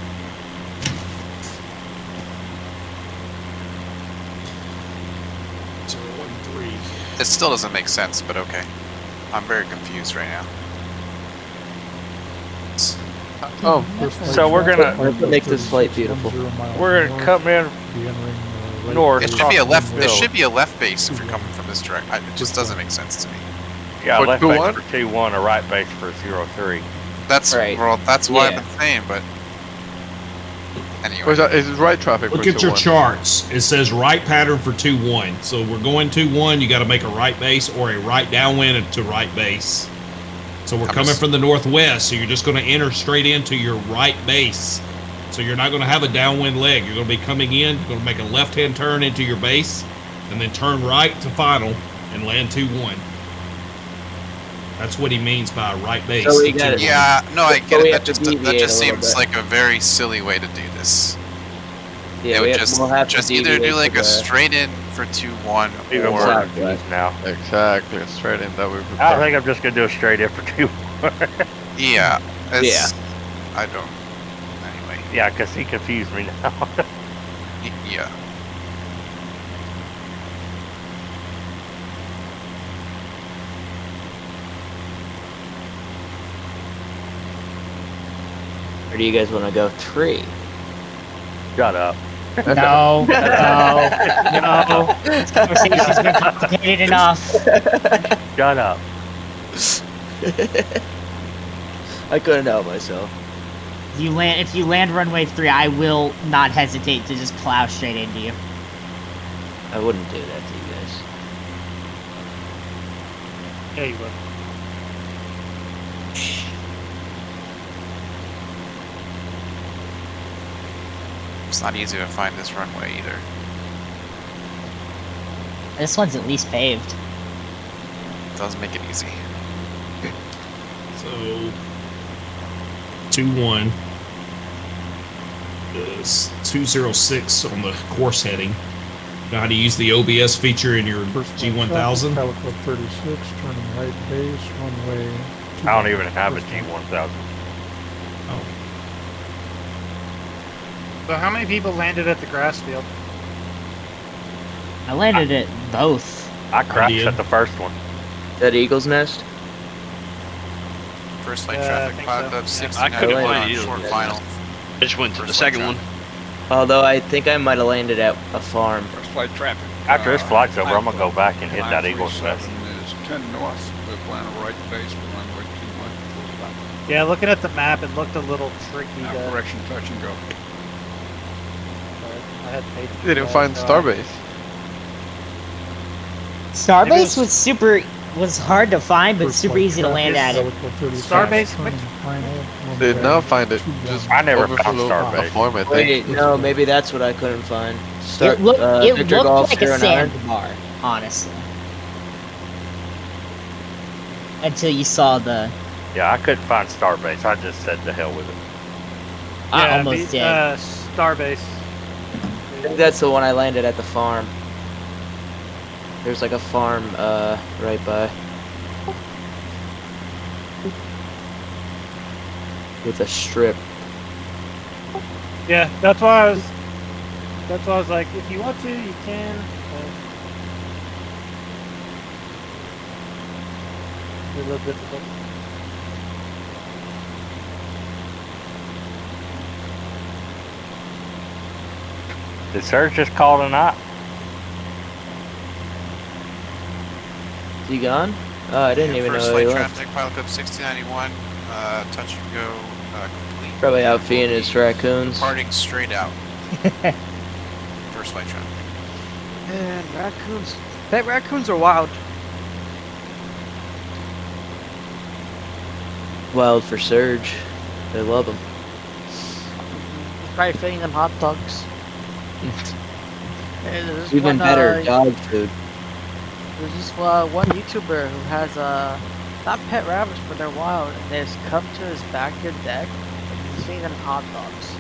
It still doesn't make sense, but okay. I'm very confused right now. Oh, so we're gonna make this flight beautiful. We're gonna come in north. It should be a left. It should be a left base if you're coming from this direction. It just doesn't make sense to me. Yeah, For left base 2-1? for 2-1, a right base for 03. that's Right. well, that's what Yeah. I've been saying. But anyway, Or is it right traffic Look for at your 2-1? charts. It says right pattern for 2-1. So we're going 2-1. You got to make a right base or a right downwind to right base. So we're coming from the northwest. So you're just going to enter straight into your right base. So you're not going to have a downwind leg. You're going to be coming in. You're going to make a left-hand turn into your base, and then turn right to final and land 2-1. That's what he means by right base. So we got it. yeah, no, I So get we it. have That to just deviate a little seems bit. like a very silly way to do this. Yeah, They would we'll have to just either do deviate like to a the- straight in for 2-1 Even more or confused now. Exactly, straight in that we I think I'm just gonna do a straight in for 2. yeah, it's, I don't. Anyway, Yeah, because he confused me now. yeah. Or do you guys want to go 3? Shut up. No, no, no. This conversation's been complicated enough. Shut up. I couldn't help myself. If you land runway 3, I will not hesitate to just plow straight into you. I wouldn't do that to you guys. Yeah, you would. It's not easy to find this runway either. This one's at least paved. It does make it easy. So 2-1 is 206 on the course heading. Know how to use the OBS feature in your G1000? Pilot Club 36, turning right base, runway. I don't even have a G1000. So how many people landed at the grass field? I landed at both. I crashed at the first one. That Eagle's Nest? First flight I traffic, think pilot so. up 69 I couldn't landed find either short one. final. I just went to the second one. Although I think I might have landed at a farm. First flight traffic. After this flight's over, I'm gonna go back and hit that Eagle's Nest. 937 is 10 north. We plan a right base for runway 21. Full stop. Yeah, looking at the map, it looked a little tricky. Now To, correction, touch and go. I had faith. in They didn't you find guys, Starbase. Starbase was hard to find, but First super flight easy to land at traffic, it. Pilot Club 36, Starbase turning mix- final, They did runway not find it. 21. Just I never found overflew Starbase. a form, I think. Wait, no, maybe that's what I couldn't find. It looked Victor Golf like a 09. sandbar, honestly. Until you saw the. Yeah, I couldn't find Starbase. I just said the hell with it. I Yeah, almost did. Starbase. I think that's the one I landed at the farm. There's like a farm right by. With a strip. Yeah, that's why I was. That's why I was like, if you want to, you can. It's a little difficult. Did Serge just call tonight? Is he gone? Oh, I didn't even First know he flight left. traffic, pilot up 6091, touch and go, complete. Probably out feeding his raccoons. Departing straight out. First flight traffic. Man, raccoons. Pet raccoons are wild. Wild for Surge. They love him. Probably feeding them hot dogs. Hey, there's this Even one, better, dog food. There's this one YouTuber who has not pet rabbits, but they're wild, and they just come to his backyard deck and he's feeding them hot dogs.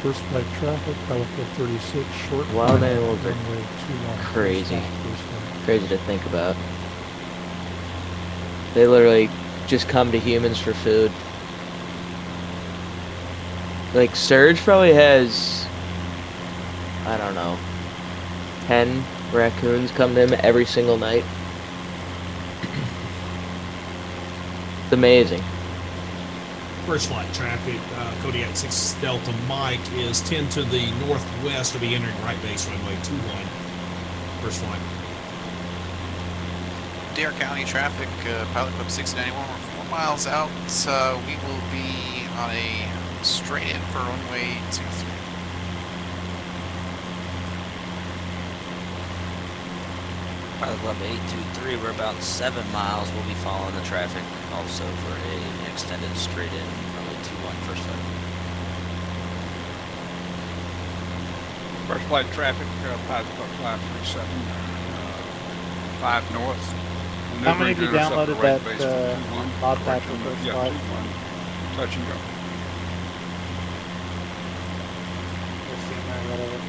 First flight traffic, Pilot Club 36, short Wild final, animals are runway 21. crazy. First flight. Crazy to think about. They literally just come to humans for food. Like, Surge probably has, I don't know, 10 raccoons come to him every single night. It's amazing. First flight traffic, Kodiak 6 Delta Mike is 10 to the northwest to be entering right base runway 21. First flight. Dare County traffic, pilot club 691, we're miles out, we will be on a straight in for runway 23. Pilot Club 823, we're about 7 miles. We'll be following the traffic also for an extended straight in runway 21 first flight. First flight traffic, Pilot Club 537, 5 north. How many of you downloaded that mod pack for first yeah, flight? 21, touch and go.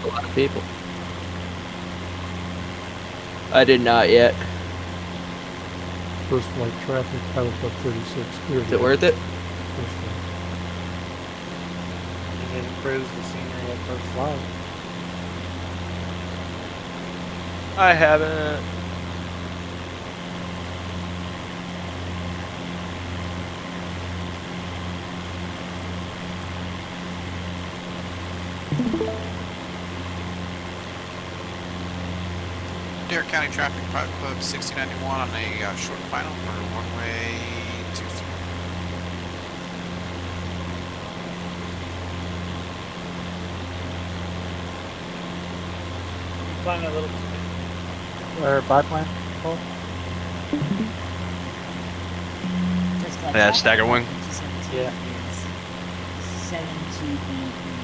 A lot of people. I did not yet. First flight traffic, Pilot Club 36, clear. Is it worth it? First flight. You didn't cruise the scenery at first flight. I haven't. Dare County traffic, Pilot Club 6091 on a short final for runway 23. Flying a little. Or biplane, Cole? Yeah, stagger wing. Yeah. 7 to the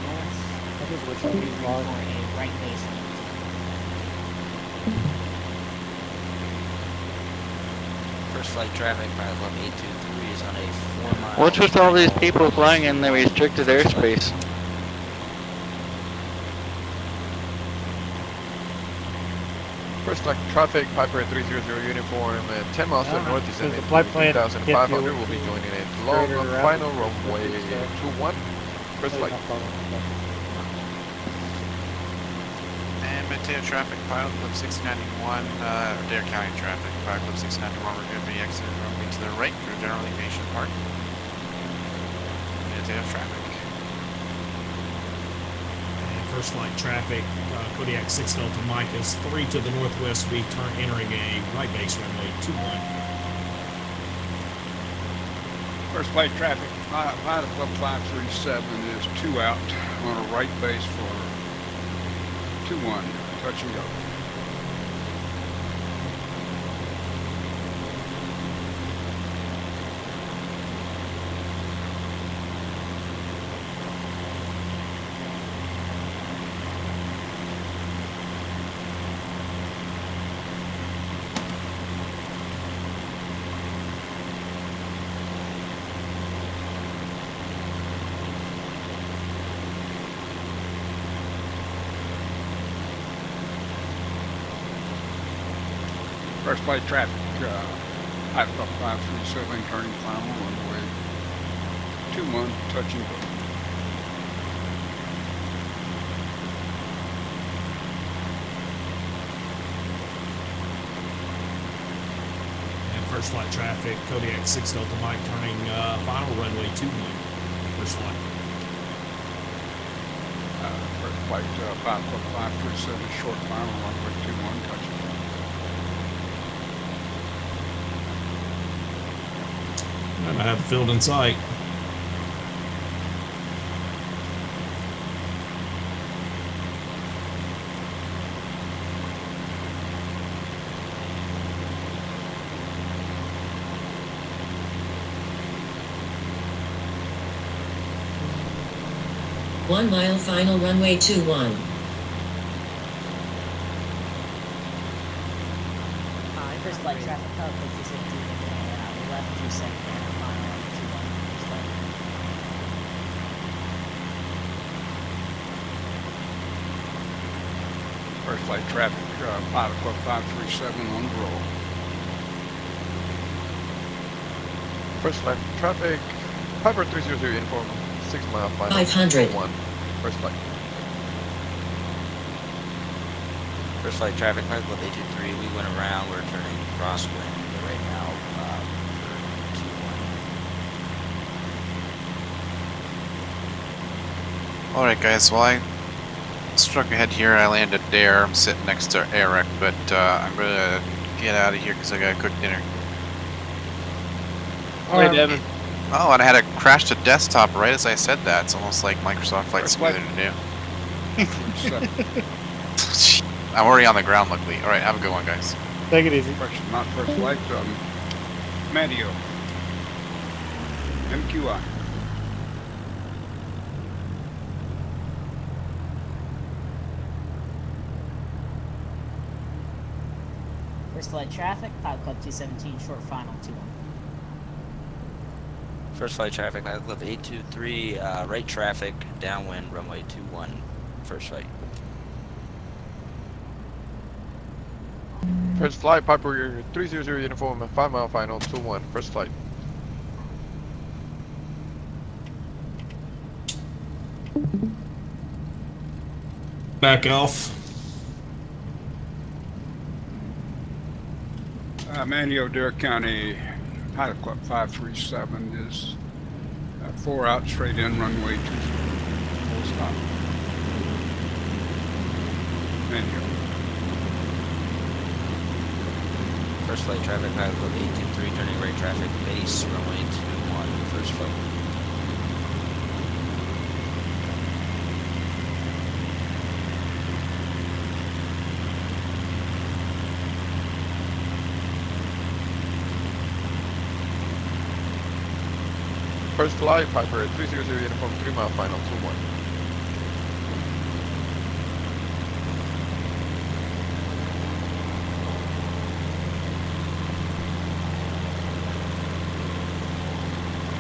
north. That is which one for a right base. First flight traffic, Pilot Club 823 is on a 4 mile. What's with all these people flying in the restricted airspace? First flight traffic, Piper 300 uniform, 10 miles to the north, So the descending flight to plan 2,500. hit you We'll be joining a long straighter route. final runway 21. First flight. And Mateo traffic, Pilot Club 691, Dare County traffic, Pilot Club 691, we're going to be exiting runway to the right through General Aviation Park. Mateo traffic. And first flight traffic, Kodiak 6 Delta Mike is 3 to the northwest, be entering a right base runway 21. First flight traffic, Pilot Club 537 is 2 out on a right base for 21, touch and go. First flight traffic, Pilot Club 537 turning final runway 21, touch and go. And first flight traffic, Kodiak 6 Delta Mike turning final runway 21. First flight. First flight, Pilot Club 537 short final runway 21, touch and go. And I have the field in sight. One mile final runway 21. First flight traffic, Pilot Club 260, left 2 second. First flight traffic, Pilot Club 537 on the roll. First flight traffic, Piper 300 uniform, 6 mile final. 500. 1. First flight. First flight traffic, Pilot Club 823, we went around, we're turning crosswind right now for 21. Alright guys, well I struck ahead here, I landed there, I'm sitting next to Eric, but I'm gonna get out of here because I gotta cook dinner. Hey, Devin. Oh, and I had to crash the desktop right as I said that. It's almost like Microsoft Flight Simulator new. I'm already on the ground, luckily. All right, have a good one, guys. Take it easy. Question not first flight. Mario. MQI. First flight traffic, Pilot Club 217, short final 2-1. First flight traffic, Pilot Club 823, right traffic, downwind, runway 21, first flight. First flight, Piper 300 uniform, 5 mile final, 2-1, first flight. Back off. Manio, Dare County, Pilot Club 537 is 4 out, straight in, runway 23, full stop. Manio. First flight traffic, Pilot Club 823, turning right traffic, base, runway 21, first flight. First flight, Piper 300 uniform, 3 mile final, 2-1.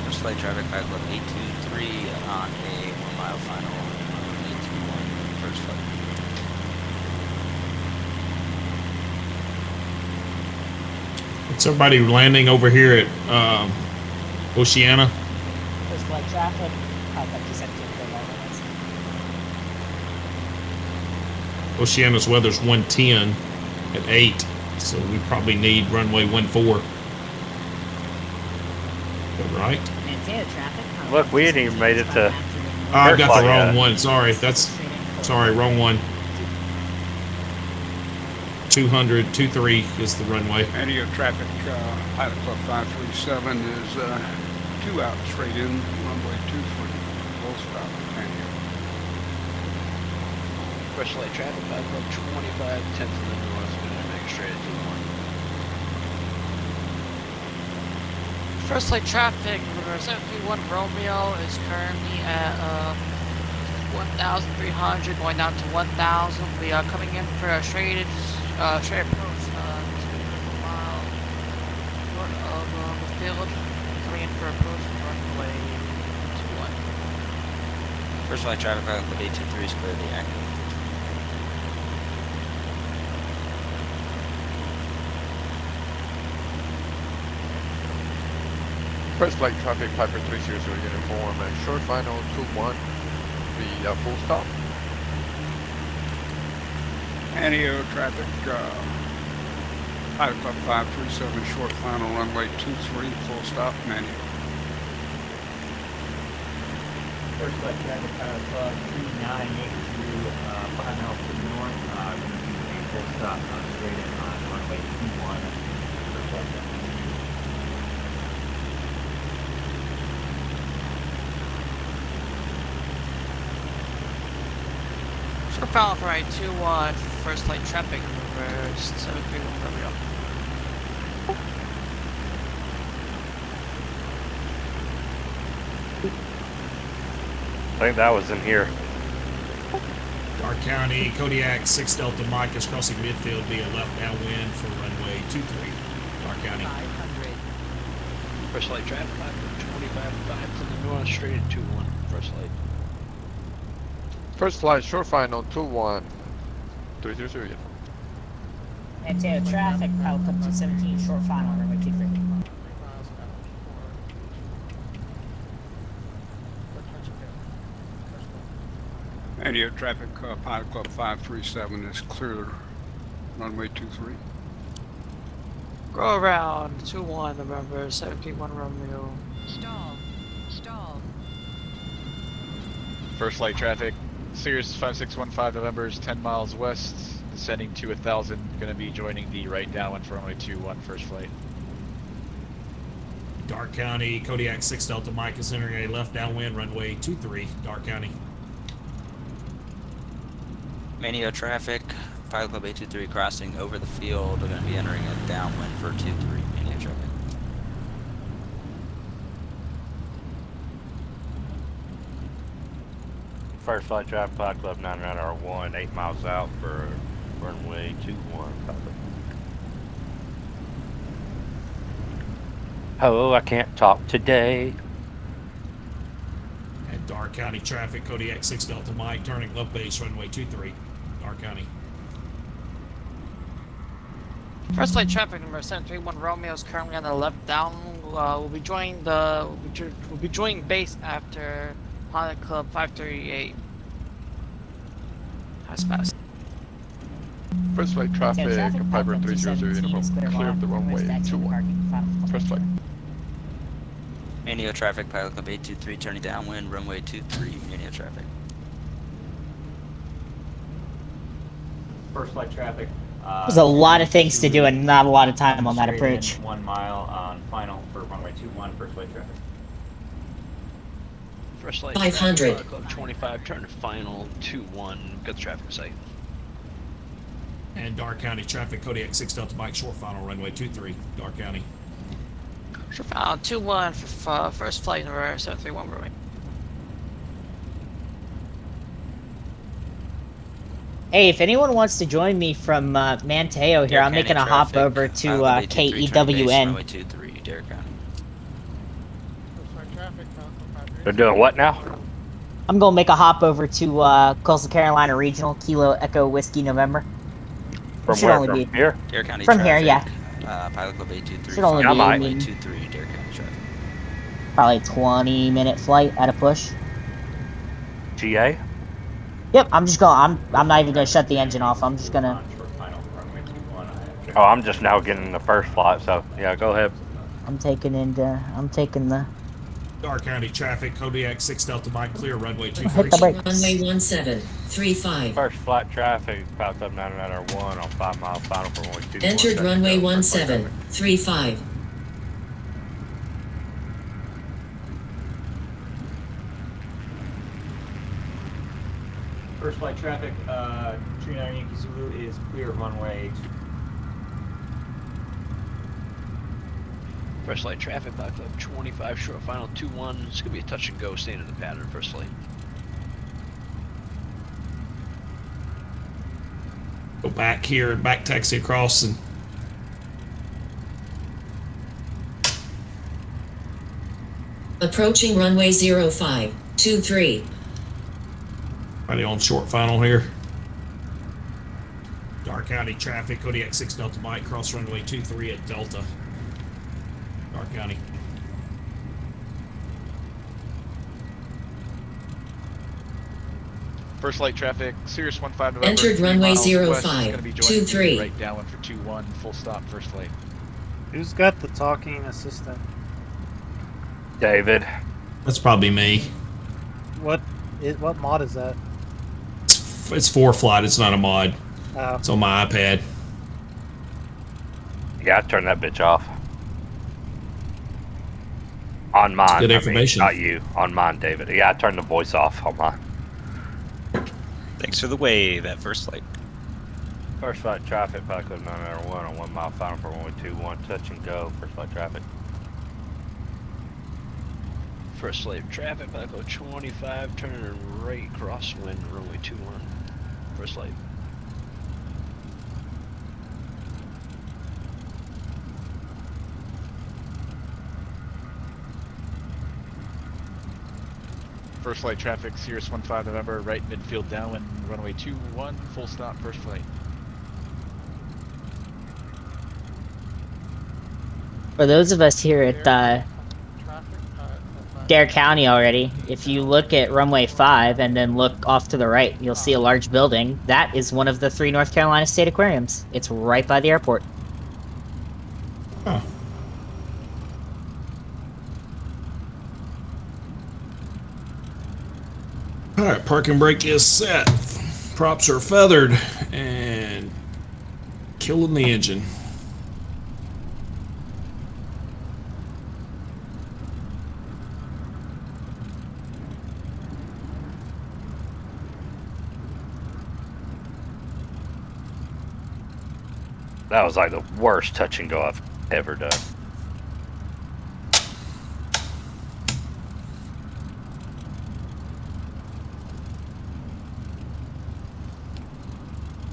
First flight traffic, Pilot Club 823 on a 1 mile final, runway 21, first flight. It's everybody landing over here at Oceana. First flight traffic, Pilot Club 217, clear all runways. Oceana's weather's 110 at 8, so we probably need runway 14. Is that right? Antenna traffic. Look, we ain't even made it to. I've got the wrong one. Sorry, sorry, wrong one. 23 is the runway. Manio traffic, Pilot Club 537 is 2 out, straight in, runway 23, full stop, Manio. First flight traffic, Pilot Club 25, 10 to the north, going to make straight at 2-1. First flight traffic, 731 Romeo is currently at 1,300, going down to 1,000. We are coming in for a straight approach, 2 mile short of the field. Coming in for approach runway 21. First flight traffic, Pilot Club 823 is clearly active. First flight traffic, Piper 300 uniform, short final, 2-1, the full stop. Manio traffic, Pilot Club 537, short final, runway 23, full stop, Manio. First flight traffic, Pilot Club 2982, 5 miles to the north, going to be a full stop, straight in on runway 21, first flight traffic. Short final for right 2-1, first flight traffic, reverse 731 Romeo. I think that was in here. Dark County, Kodiak 6 Delta Mike is crossing midfield via left downwind for runway 23. Dark County. 500. First flight traffic, Pilot Club 25, 5 to the north, straight at 2-1, first flight. First flight, short final, 2-1, 300 uniform. Antenna traffic, Pilot Club 217, short final, runway 23. Manio traffic, Pilot Club 537 is clear, runway 23. Go around 2-1, November 731 Romeo. Stall. First flight traffic, Sirius 5615 November is 10 miles west, descending to 1,000, going to be joining the right downwind for runway 21, first flight. Dark County, Kodiak 6 Delta Mike is entering a left downwind, runway 23, Dark County. Mania traffic, Pilot Club 823 crossing over the field. We're going to be entering a downwind for 23, Mania traffic. First flight traffic, Pilot Club 99R1, 8 miles out for runway 21. Hello, I can't talk today. And Dark County traffic, Kodiak 6 Delta Mike, turning left base, runway 23, Dark County. First flight traffic number 731 Romeo is currently on the left down. We'll be joining base after Pilot Club 538 has passed. First flight traffic, Piper 300 uniform, clear of the runway 21. First flight. Mania traffic, Pilot Club 823 turning downwind, runway 23, Mania traffic. First flight traffic. There's a lot of things to do and not a lot of time on that straight in, approach. 1 mile on final for runway 21, first flight traffic. First flight 500. traffic, Club 25, turn to final 21, got the traffic sight. And Dark County traffic, Kodiak 6 Delta Mike, short final, runway 23, Dark County. Short final 21 for first flight number 731 Romeo. Hey, if anyone wants to join me from Manteo here, I'm making a hop over to KEWN. Runway 23, Derek County. They're doing what now? I'm going to make a hop over to Coastal Carolina Regional, Kilo Echo Whiskey November. From should where? only From be here? Derek County from traffic, here, yeah. Pilot Club 823, Should only be runway 23, Derek County traffic. probably a 20-minute flight at a push. GA? Yep, I'm just going. I'm not even going to shut the engine off. I'm just going to. Oh, I'm just now getting the first flight, so yeah, go ahead. I'm taking the. Dark County traffic, Kodiak 6 Delta Mike, clear, runway 23. Hit the brakes. Runway 1735. First flight traffic, Pilot Club 99R1 on 5 mile final for runway 21. Entered runway 1735. First flight traffic, 39 Yankee Zulu is clear of runway 2. First flight traffic, Pilot Club 25, short final 21. It's going to be a touch and go, staying in the pattern, first flight. Go back here and back taxi across and Approaching runway 0523. ready on short final here. Dark County traffic, Kodiak 6 Delta Mike, cross runway 23 at Delta. Dark County. First flight traffic, Sirius 15 November. Entered 3 runway miles 05, west, gonna be joining 23. Right downwind for 21, full stop, first flight. Who's got the talking assistant? David. That's probably me. What mod is that? It's 4 flight, it's not a mod. Oh. It's on my iPad. Yeah, I turned that bitch off. On mine. Good information. Not you. On mine, David. Yeah, I turned the voice off on mine. Thanks for the wave at first flight. First flight traffic, Pilot Club 901 on 1 mile final for runway 21. Touch and go. First flight traffic. First flight traffic, Pilot Club 25, turning right crosswind, runway 21. First flight. First flight traffic, Sirius 15 November, right midfield downwind, runway 21, full stop, first flight. For those of us here at Dare County already, if you look at runway 5 and then look off to the right, you'll see a large building. That is one of the 3 North Carolina State Aquariums. It's right by the airport. Huh. Alright, parking brake is set. Props are feathered and killing the engine. That was like the worst touch and go I've ever done.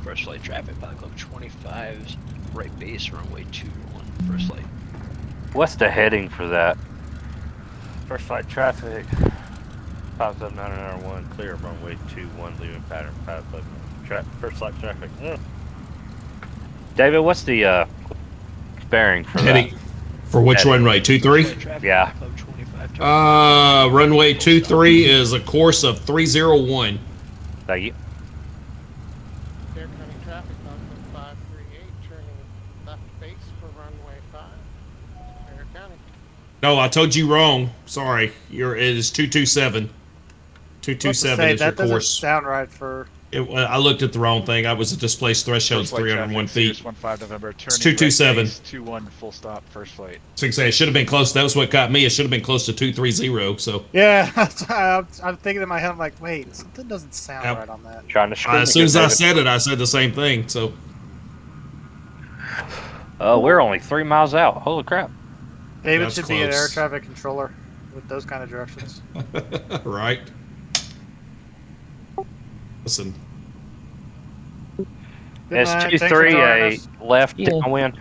First flight traffic, Pilot Club 25's right base, runway 21, first flight. What's the heading for that? First flight traffic. 57991, clear runway 21, leaving pattern, Pilot Club. First flight traffic. David, what's the bearing for Heading that? for which Heading. runway? 23? Yeah. Runway 23 is a course of 301. Thank you. Air County traffic, Falcon 538, turning left base for runway 5. Air County. No, I told you wrong. Sorry. It is 227. 227 is your that doesn't course. sound right for... I looked at the wrong thing. I was at displaced threshold First flight 301 traffic, feet. Sirius 15 November, turning It's 227. right base, 21 full stop, first flight. So you can say it should have been close. That was what got me. It should have been close to 230. So Yeah, I'm thinking in my head, I'm like, wait, something doesn't sound right on that. Trying to scream as soon as I David. said it, I said the same thing. So we're only 3 miles out. Holy crap. David That's should be an air close. traffic controller with those kind of directions. right. Listen. Good night. Thanks for joining S238 us. left Yeah. downwind.